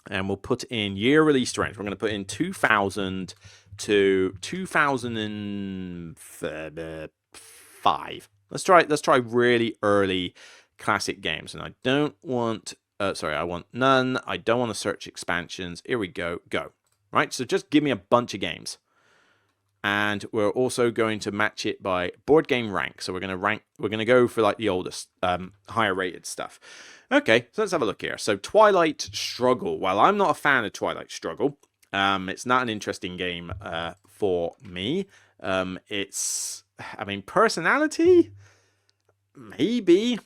and we'll put in year release range. We're going to put in 2000 to 2005. Let's try really early classic games, and I don't want. I want none. I don't want to search expansions. Here we go. Go. Right. So just give me a bunch of games. And we're also going to match it by board game rank. So we're going to go for the oldest, higher rated stuff. Okay, so let's have a look here. So Twilight Struggle. Well, I'm not a fan of Twilight Struggle. It's not an interesting game for me. Personality? Maybe.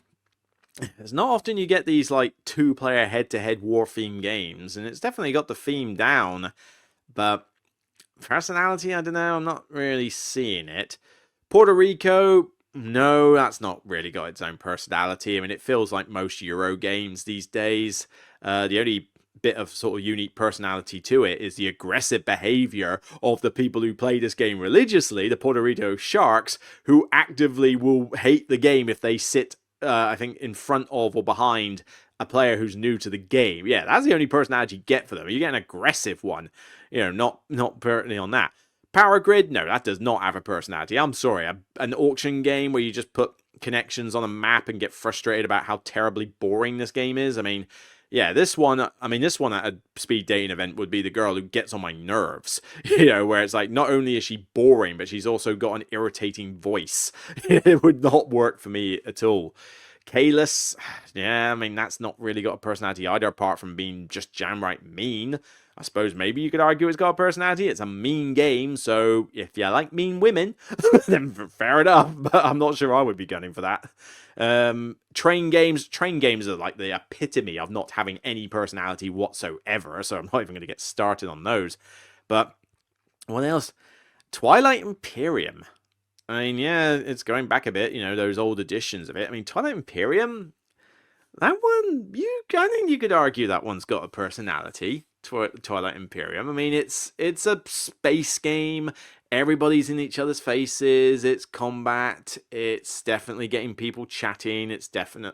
It's not often you get these like two-player head-to-head war theme games, and it's definitely got the theme down, but personality, I don't know, I'm not really seeing it. Puerto Rico, no, that's not really got its own personality. I mean, it feels like most Euro games these days. The only bit of sort of unique personality to it is the aggressive behavior of the people who play this game religiously, the Puerto Rico Sharks, who actively will hate the game if they sit, I think, in front of or behind a player who's new to the game. Yeah, that's the only personality you get for them. You get an aggressive one, not pertinently on that. Power Grid, no, that does not have a personality. I'm sorry, an auction game where you just put connections on a map and get frustrated about how terribly boring this game is. I mean, yeah, this one at a speed dating event would be the girl who gets on my nerves, where it's like, not only is she boring, but she's also got an irritating voice. It would not work for me at all. Kalis, yeah, I mean, that's not really got a personality either, apart from being just jam right mean. I suppose maybe you could argue it's got a personality. It's a mean game, so if you like mean women, then fair enough, but I'm not sure I would be gunning for that. Train games are like the epitome of not having any personality whatsoever, so I'm not even going to get started on those. But what else? Twilight Imperium. I mean, yeah, it's going back a bit, those old editions of it. I mean, Twilight Imperium, that one, I think you could argue that one's got a personality, Twilight Imperium. I mean, it's a space game. Everybody's in each other's faces. It's combat. It's definitely getting people chatting.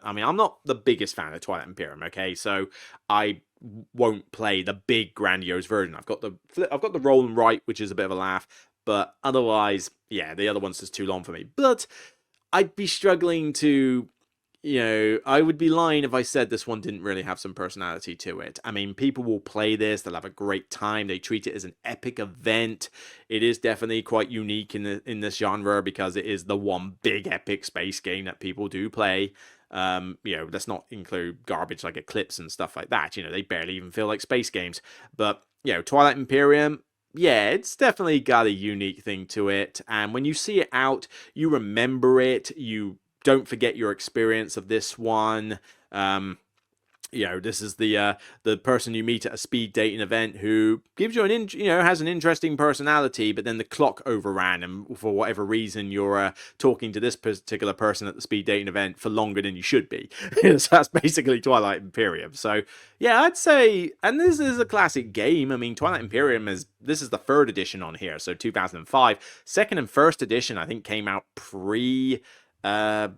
I mean, I'm not the biggest fan of Twilight Imperium, okay? So I won't play the big grandiose version. I've got the roll and write, which is a bit of a laugh. But otherwise, yeah, the other one's just too long for me. But I'd be struggling to, I would be lying if I said this one didn't really have some personality to it. I mean, people will play this, they'll have a great time, they treat it as an epic event. It is definitely quite unique in this genre because it is the one big epic space game that people do play. Let's not include garbage like Eclipse and stuff like that. They barely even feel like space games. But, Twilight Imperium, yeah, it's definitely got a unique thing to it. And when you see it out, you remember it. You don't forget your experience of this one. This is the person you meet at a speed dating event who gives you has an interesting personality, but then the clock overran, and for whatever reason, you're talking to this particular person at the speed dating event for longer than you should be. So that's basically Twilight Imperium. So yeah, I'd say, and this is a classic game. I mean, Twilight Imperium this is the third edition on here, so 2005. Second and first edition, I think, came out pre. I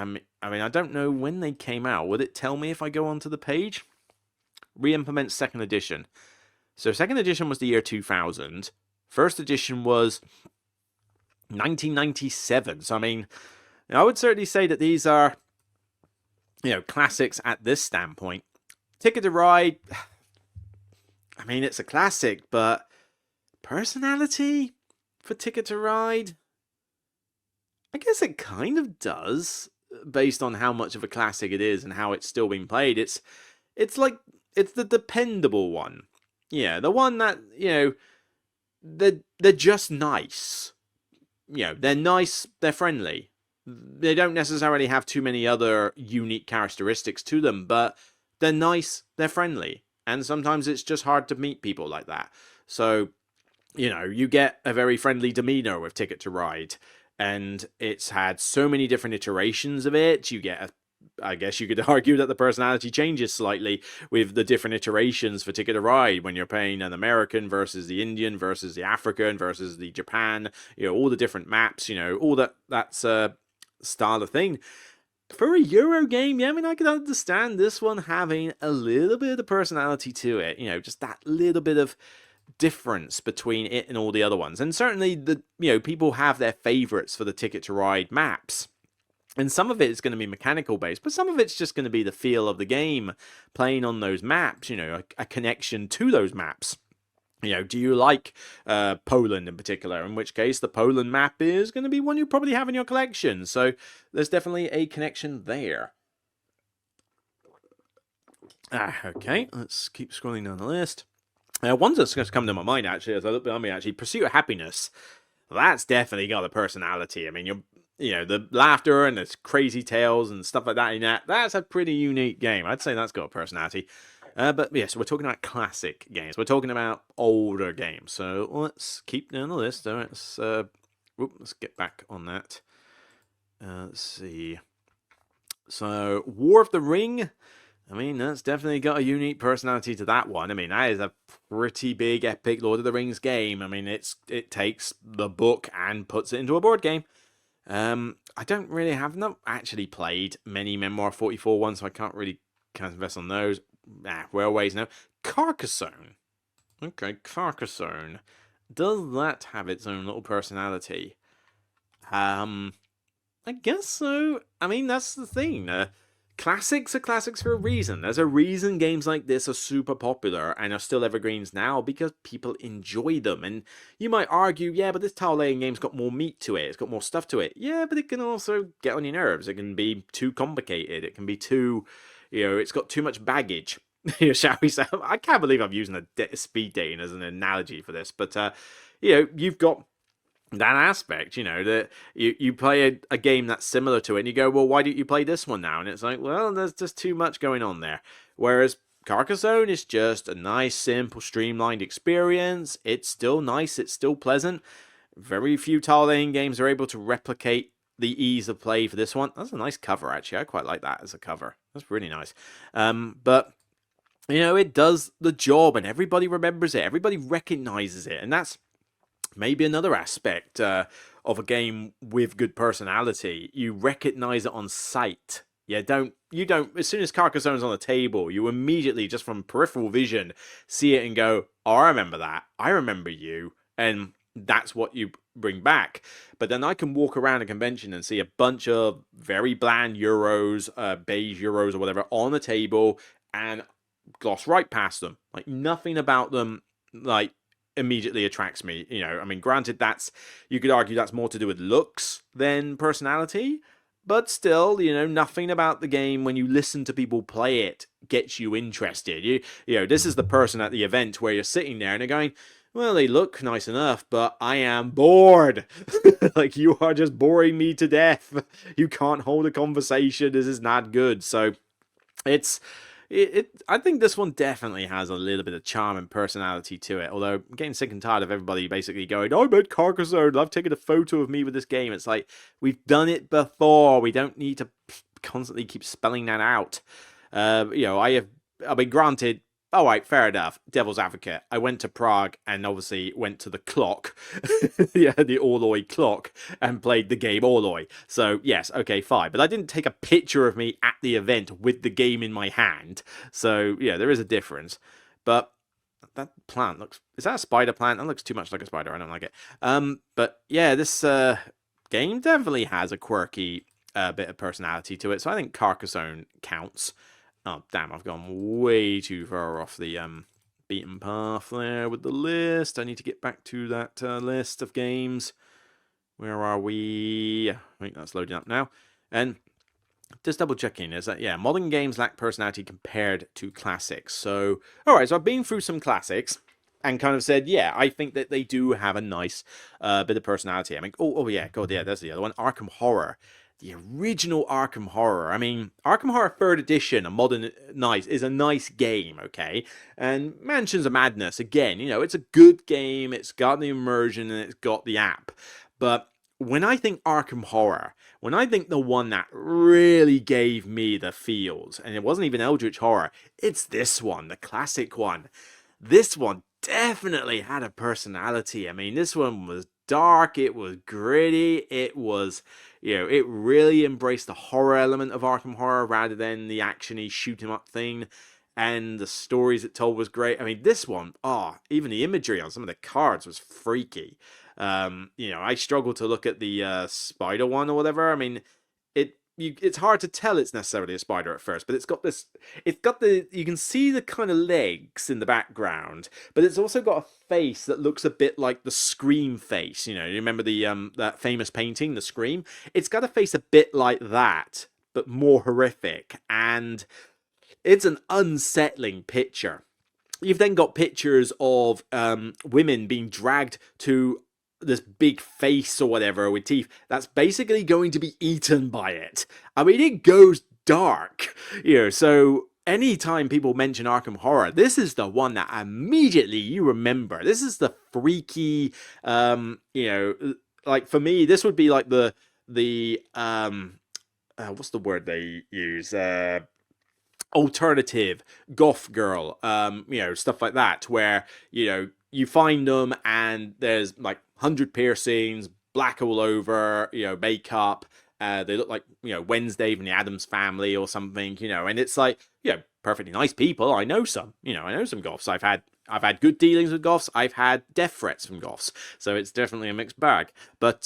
mean, I don't know when they came out. Would it tell me if I go onto the page? Re-implement second edition. So second edition was the year 2000. First edition was 1997. So, I mean, I would certainly say that these are, classics at this standpoint. Ticket to Ride, I mean, it's a classic, but personality for Ticket to Ride? I guess it kind of does, based on how much of a classic it is and how it's still being played. It's the dependable one. Yeah, the one that, they're just nice. They're nice, they're friendly. They don't necessarily have too many other unique characteristics to them, but they're nice, they're friendly. And sometimes it's just hard to meet people like that. So, you get a very friendly demeanor with Ticket to Ride. And it's had so many different iterations of it. I guess you could argue that the personality changes slightly with the different iterations for Ticket to Ride when you're playing an American versus the Indian versus the African versus the Japan, all the different maps, all that's a style of thing. For a Euro game, yeah, I mean, I can understand this one having a little bit of personality to it, just that little bit of difference between it and all the other ones. And certainly people have their favorites for the Ticket to Ride maps, and some of it is going to be mechanical based, but some of it's just going to be the feel of the game, playing on those maps, a connection to those maps. Do you like Poland in particular? In which case the Poland map is going to be one you probably have in your collection, so there's definitely a connection there. Okay, let's keep scrolling down the list. One that's going to come to my mind, actually, as I look behind me, Pursuit of Happiness. That's definitely got a personality. I mean, the laughter and the crazy tales and stuff like that in that's a pretty unique game. I'd say that's got a personality. But yeah, so we're talking about classic games. We're talking about older games. So let's keep down the list. Let's get back on that. Let's see. So War of the Ring. I mean, that's definitely got a unique personality to that one. I mean, that is a pretty big, epic Lord of the Rings game. I mean, it takes the book and puts it into a board game. I don't really have not actually played many Memoir 44 ones, so I can't really kind of invest on those. Railways now. Carcassonne. Okay, Carcassonne. Does that have its own little personality? I guess so. I mean, that's the thing. Classics are classics for a reason. There's a reason games like this are super popular and are still evergreens now because people enjoy them. And you might argue, yeah, but this tile laying game's got more meat to it. It's got more stuff to it. Yeah, but it can also get on your nerves. It can be too complicated. It can be too, it's got too much baggage. Shall we say? I can't believe I'm using speed dating as an analogy for this, but you've got that aspect, that you play a game that's similar to it, and you go, well, why don't you play this one now? And it's like, well, there's just too much going on there. Whereas Carcassonne is just a nice, simple, streamlined experience. It's still nice. It's still pleasant. Very few tile laying games are able to replicate the ease of play for this one. That's a nice cover, actually. I quite like that as a cover. That's really nice. But it does the job, and everybody remembers it. Everybody recognizes it, and that's maybe another aspect of a game with good personality. You recognize it on sight. You don't. As soon as Carcassonne's on the table, you immediately, just from peripheral vision, see it and go, "Oh, I remember that. I remember you," and that's what you bring back. But then I can walk around a convention and see a bunch of very bland euros, beige euros or whatever, on the table, and gloss right past them. Like nothing about them, like immediately attracts me. I mean, granted, you could argue that's more to do with looks than personality, but still, nothing about the game when you listen to people play it gets you interested. This is the person at the event where you're sitting there and they're going, well, they look nice enough, but I am bored. Like, you are just boring me to death. You can't hold a conversation. This is not good. So it's I think this one definitely has a little bit of charm and personality to it. Although I'm getting sick and tired of everybody basically going, "Oh, I'm at Carcassonne. I've taken a photo of me with this game." It's like, we've done it before. We don't need to constantly keep spelling that out. I mean, granted. All right, fair enough. Devil's advocate. I went to Prague and obviously went to the clock, yeah, the Orloy clock, and played the game Orloy. So yes, okay, fine. But I didn't take a picture of me at the event with the game in my hand. So yeah, there is a difference. But that plant is that a spider plant? That looks too much like a spider. I don't like it. But yeah, this game definitely has a quirky bit of personality to it. So I think Carcassonne counts. Oh, damn, I've gone way too far off the beaten path there with the list. I need to get back to that list of games. Where are we? I think that's loading up now. And just double checking is that, yeah, modern games lack personality compared to classics. So, all right, so I've been through some classics and kind of said, yeah, I think that they do have a nice bit of personality. I mean, yeah, God, yeah, there's the other one, Arkham Horror. The original Arkham Horror. I mean, Arkham Horror 3rd Edition, a modern nice, is a nice game, okay? And Mansions of Madness, again, it's a good game. It's got the immersion and it's got the app. But when I think Arkham Horror, when I think the one that really gave me the feels, and it wasn't even Eldritch Horror, it's this one, the classic one. This one definitely had a personality. I mean, this one was dark, it was gritty, it was, it really embraced the horror element of Arkham Horror rather than the actiony shoot 'em up thing, and the stories it told was great. I mean, this one, even the imagery on some of the cards was freaky. I struggle to look at the spider one or whatever. I mean, it's hard to tell it's necessarily a spider at first, but you can see the kind of legs in the background, but it's also got a face that looks a bit like the Scream face. You remember the that famous painting, the Scream? It's got a face a bit like that, but more horrific, and it's an unsettling picture. You've then got pictures of women being dragged to this big face or whatever with teeth that's basically going to be eaten by it. I mean, it goes dark, so anytime people mention Arkham Horror, this is the one that immediately you remember. This is the freaky, like for me, this would be like the what's the word they use? Alternative goth girl, stuff like that, where you find them and there's like 100 piercings, black all over, makeup. They look like Wednesday from the Addams Family or something, and it's like perfectly nice people. I know some, I know some goths. I've had good dealings with goths. I've had death threats from goths, so it's definitely a mixed bag. But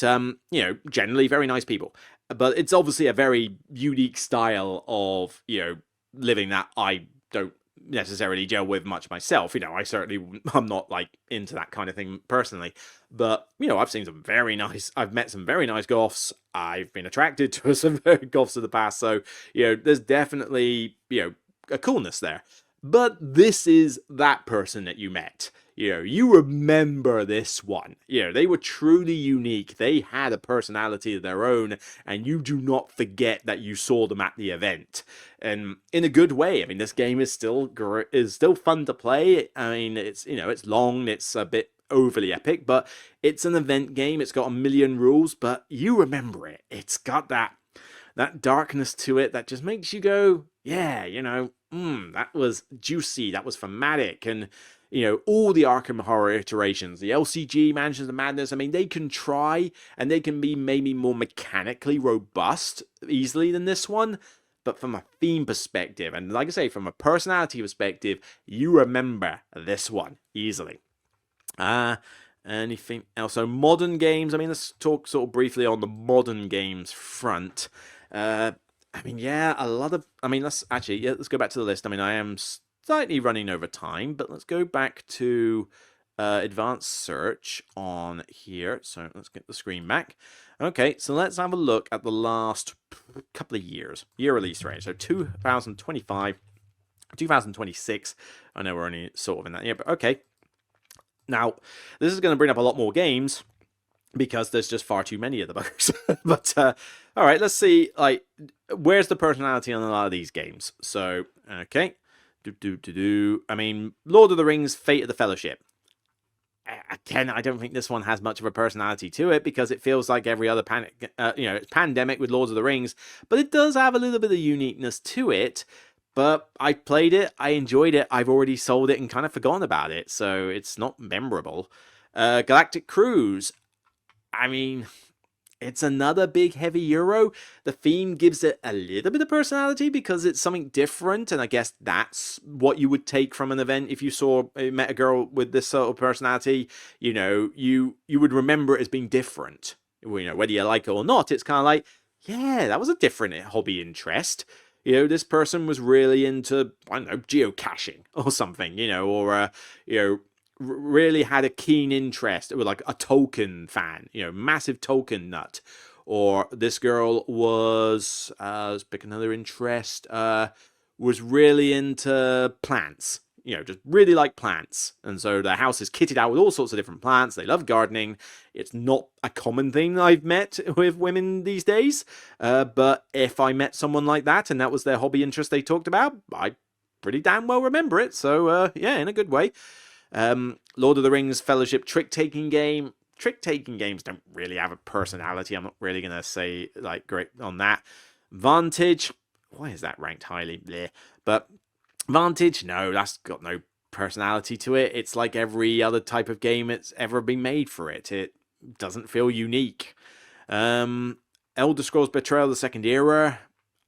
generally very nice people. But it's obviously a very unique style of living that I don't necessarily gel with much myself. I'm not like into that kind of thing personally. But I've met some very nice goths. I've been attracted to some very goths of the past. So, there's definitely, a coolness there. But this is that person that you met. You remember this one. They were truly unique. They had a personality of their own, and you do not forget that you saw them at the event. And in a good way. I mean, this game is still fun to play. I mean, it's long, it's a bit overly epic, but it's an event game. It's got a million rules, but you remember it. It's got that darkness to it that just makes you go, yeah, that was juicy, that was thematic. And all the Arkham Horror iterations, the LCG, Mansions of Madness, I mean, they can try and they can be maybe more mechanically robust easily than this one. But from a theme perspective, and like I say, from a personality perspective, you remember this one easily. Anything else? So modern games, I mean, let's talk sort of briefly on the modern games front. Let's go back to the list. I mean, I am slightly running over time, but let's go back to advanced search on here. So let's get the screen back. Okay, so let's have a look at the last couple of year release range. So 2025, 2026. I know we're only sort of in that year, but okay. Now, this is going to bring up a lot more games because there's just far too many of the bugs. But, all right, let's see, like, where's the personality on a lot of these games? So, okay. I mean, Lord of the Rings, Fate of the Fellowship. Again, I don't think this one has much of a personality to it because it feels like every other it's Pandemic with Lord of the Rings, but it does have a little bit of uniqueness to it. But I played it, I enjoyed it, I've already sold it and kind of forgotten about it, so it's not memorable. Galactic Cruise, I mean, it's another big heavy Euro. The theme gives it a little bit of personality because it's something different, and I guess that's what you would take from an event if you met a girl with this sort of personality. You would remember it as being different. Whether you like it or not, it's kind of like, yeah, that was a different hobby interest. This person was really into, I don't know, geocaching or something, or, really had a keen interest. It was like a Tolkien fan, massive Tolkien nut. Or this girl was, let's pick another interest, was really into plants. Just really like plants. And so the house is kitted out with all sorts of different plants. They love gardening. It's not a common thing I've met with women these days. But if I met someone like that and that was their hobby interest they talked about, I pretty damn well remember it. So, yeah, in a good way. Lord of the Rings Fellowship trick-taking game. Trick-taking games don't really have a personality. I'm not really going to say, like, great on that. Vantage. Why is that ranked highly? Bleh. But Vantage, no, that's got no personality to it. It's like every other type of game that's ever been made for it. It doesn't feel unique. Elder Scrolls Betrayal: The Second Era.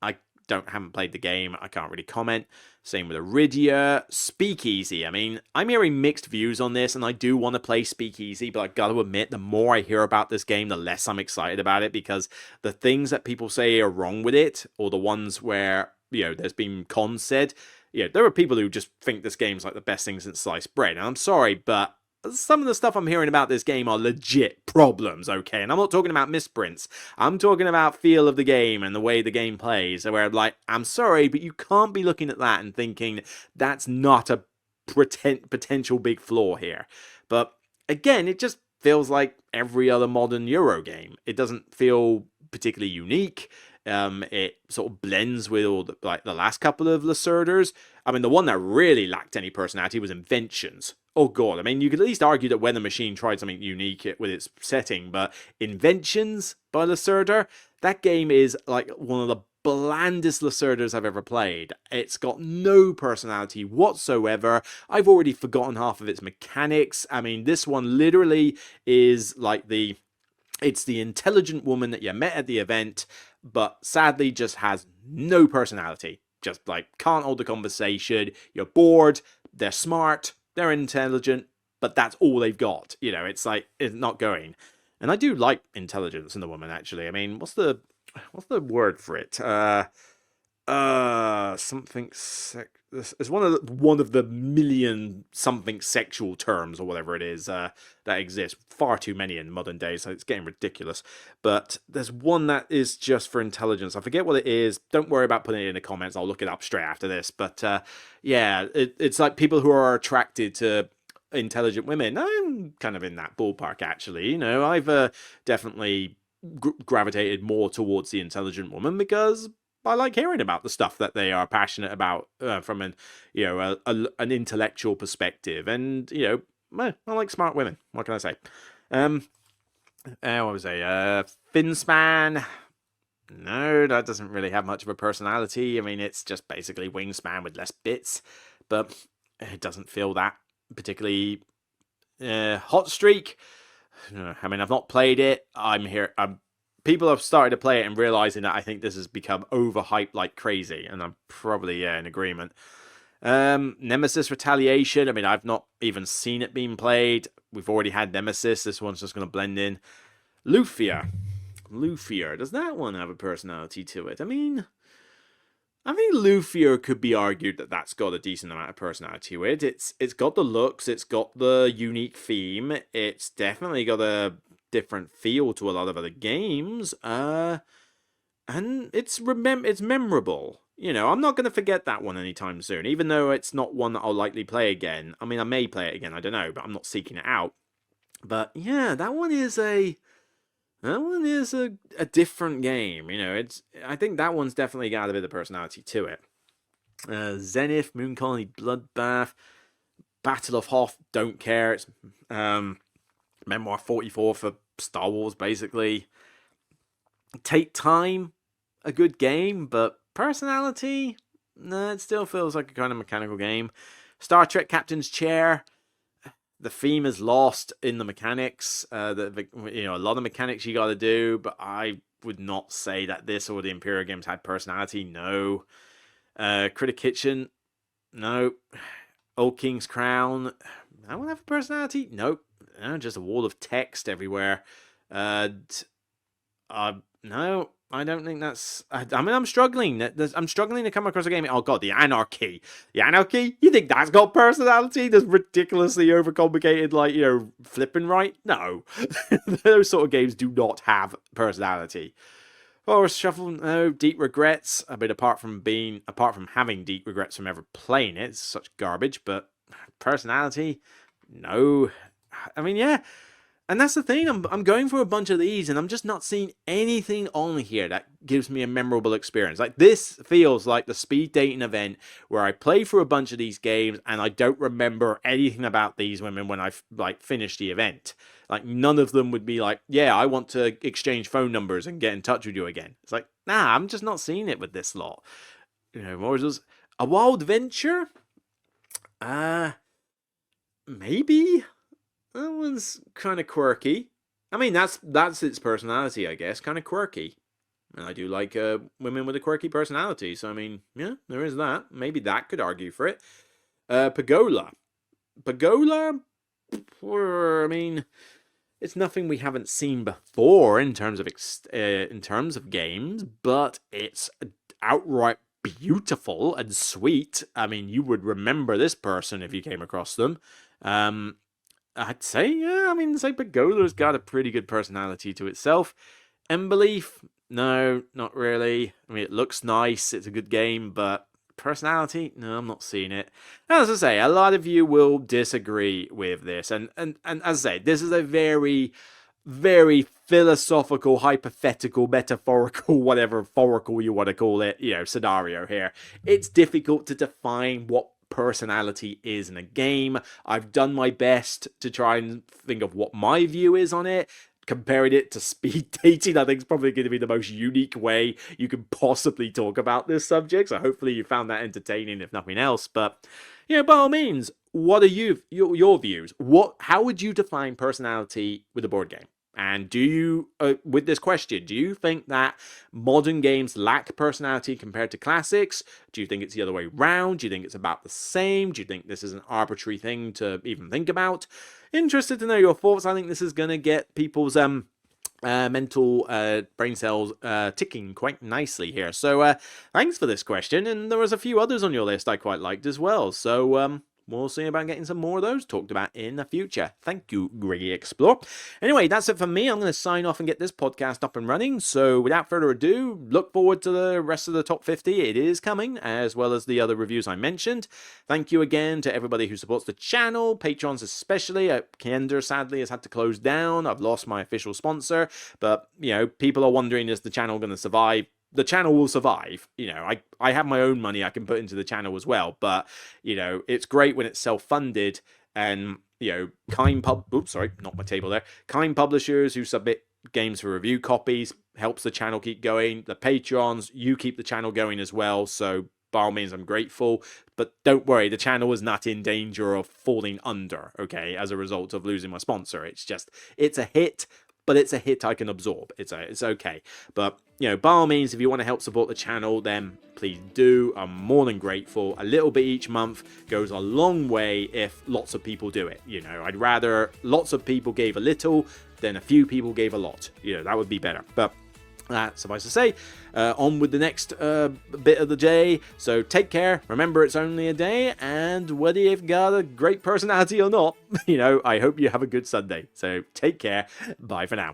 I haven't played the game. I can't really comment. Same with Iridia. Speakeasy. I mean, I'm hearing mixed views on this, and I do want to play Speakeasy, but I got to admit, the more I hear about this game, the less I'm excited about it, because the things that people say are wrong with it, or the ones where, there's been cons said, there are people who just think this game's like the best thing since sliced bread. And I'm sorry, but some of the stuff I'm hearing about this game are legit problems, okay? And I'm not talking about misprints. I'm talking about feel of the game and the way the game plays, where I'm like, I'm sorry, but you can't be looking at that and thinking that's not a potential big flaw here. But again, it just feels like every other modern Euro game. It doesn't feel particularly unique. It sort of blends with all the last couple of Laserders. I mean, the one that really lacked any personality was Inventions. Oh god, I mean, you could at least argue that When the Machine tried something unique with its setting, but Inventions by Lacerda, that game is like one of the blandest Lacerders I've ever played. It's got no personality whatsoever. I've already forgotten half of its mechanics. I mean, this one literally is like it's the intelligent woman that you met at the event, but sadly just has no personality. Just like can't hold a conversation. You're bored. They're smart. They're intelligent. But that's all they've got. You know, it's like it's not going. And I do like intelligence in the woman. Actually, I mean, what's the word for it? Something it's one of the million something sexual terms or whatever it is that exist. Far too many in modern days, so it's getting ridiculous. But there's one that is just for intelligence. I forget what it is. Don't worry about putting it in the comments. I'll look it up straight after this. But yeah, it's like people who are attracted to intelligent women. I'm kind of in that ballpark, actually. You know, I've definitely gravitated more towards the intelligent woman because I like hearing about the stuff that they are passionate about from an an intellectual perspective, and I like smart women. What can I say? What was I? Finspan. No, that doesn't really have much of a personality. I mean, it's just basically Wingspan with less bits, but it doesn't feel that particularly hot streak. I mean, I've not played it. People have started to play it and realizing that I think this has become overhyped like crazy, and I'm probably in agreement. Nemesis Retaliation. I mean, I've not even seen it being played. We've already had Nemesis. This one's just going to blend in. Lufia. Does that one have a personality to it? I mean, I think Lufia could be argued that that's got a decent amount of personality to it. It's got the looks. It's got the unique theme. It's definitely got a different feel to a lot of other games. And it's memorable. You know, I'm not going to forget that one anytime soon, even though it's not one that I'll likely play again. I mean, I may play it again, I don't know, but I'm not seeking it out. But yeah, that one is a different game. You know, I think that one's definitely got a bit of personality to it. Zenith, Moon Colony, Bloodbath, Battle of Hoth, don't care. It's Memoir 44 for Star Wars, basically. Take Time, a good game, but personality, no, it still feels like a kind of mechanical game. Star Trek Captain's Chair, the theme is lost in the mechanics. A lot of mechanics you got to do, but I would not say that this or the Imperial games had personality. No. Critter Kitchen, no. Old King's Crown, that one have a personality? Nope. Just a wall of text everywhere. No, I don't think that's. I mean, I'm struggling. I'm struggling to come across a game. Oh god, the Anarchy. The Anarchy. You think that's got personality? That's ridiculously overcomplicated, like flipping right. No, those sort of games do not have personality. Forest Shuffle. No. Deep Regrets. I mean, apart from having deep regrets from ever playing it, it's such garbage. But personality, no. I mean, yeah. And that's the thing, I'm going for a bunch of these, and I'm just not seeing anything on here that gives me a memorable experience. Like, this feels like the speed dating event where I play through a bunch of these games, and I don't remember anything about these women when I've, finished the event. Like, none of them would be like, yeah, I want to exchange phone numbers and get in touch with you again. It's like, nah, I'm just not seeing it with this lot. What was this? A Wild Venture? Maybe? That one's kind of quirky. I mean, that's its personality, I guess. Kind of quirky. And I do like women with a quirky personality. So, I mean, yeah, there is that. Maybe that could argue for it. Pagola. Pagola? I mean, it's nothing we haven't seen before in terms of games, but it's outright beautiful and sweet. I mean, you would remember this person if you came across them. I'd say, yeah, I mean, Pagola's got a pretty good personality to itself. Embelief, no, not really. I mean, it looks nice, it's a good game, but personality, no, I'm not seeing it. As I say, a lot of you will disagree with this, and as I say, this is a very very philosophical, hypothetical, metaphorical, whatever foracle you want to call it, scenario here. It's difficult to define what personality is in a game. I've done my best to try and think of what my view is on it. Comparing it to speed dating, I think is probably going to be the most unique way you can possibly talk about this subject. So hopefully you found that entertaining, if nothing else. But by all means, what are your views? How would you define personality with a board game? And do you, with this question, do you think that modern games lack personality compared to classics? Do you think it's the other way around? Do you think it's about the same? Do you think this is an arbitrary thing to even think about? Interested to know your thoughts. I think this is going to get people's mental brain cells ticking quite nicely here. So thanks for this question. And there was a few others on your list I quite liked as well. So we'll see about getting some more of those talked about in the future. Thank you, Greggy Explore. Anyway, that's it for me. I'm going to sign off and get this podcast up and running. So without further ado, look forward to the rest of the top 50. It is coming, as well as the other reviews I mentioned. Thank you again to everybody who supports the channel, patrons especially. Kender, sadly, has had to close down. I've lost my official sponsor. But, people are wondering, is the channel going to survive? The channel will survive. I have my own money I can put into the channel as well, but it's great when it's self-funded and kind publishers who submit games for review copies helps the channel keep going. The patrons, you keep the channel going as well, so by all means I'm grateful, but don't worry, the channel is not in danger of falling under, okay, as a result of losing my sponsor. It's a hit, but it's a hit I can absorb. It's okay. But, by all means, if you want to help support the channel, then please do. I'm more than grateful. A little bit each month goes a long way if lots of people do it. I'd rather lots of people gave a little than a few people gave a lot. That would be better. But suffice to say, on with the next bit of the day. So take care. Remember, it's only a day. And whether you've got a great personality or not, I hope you have a good Sunday. So take care. Bye for now.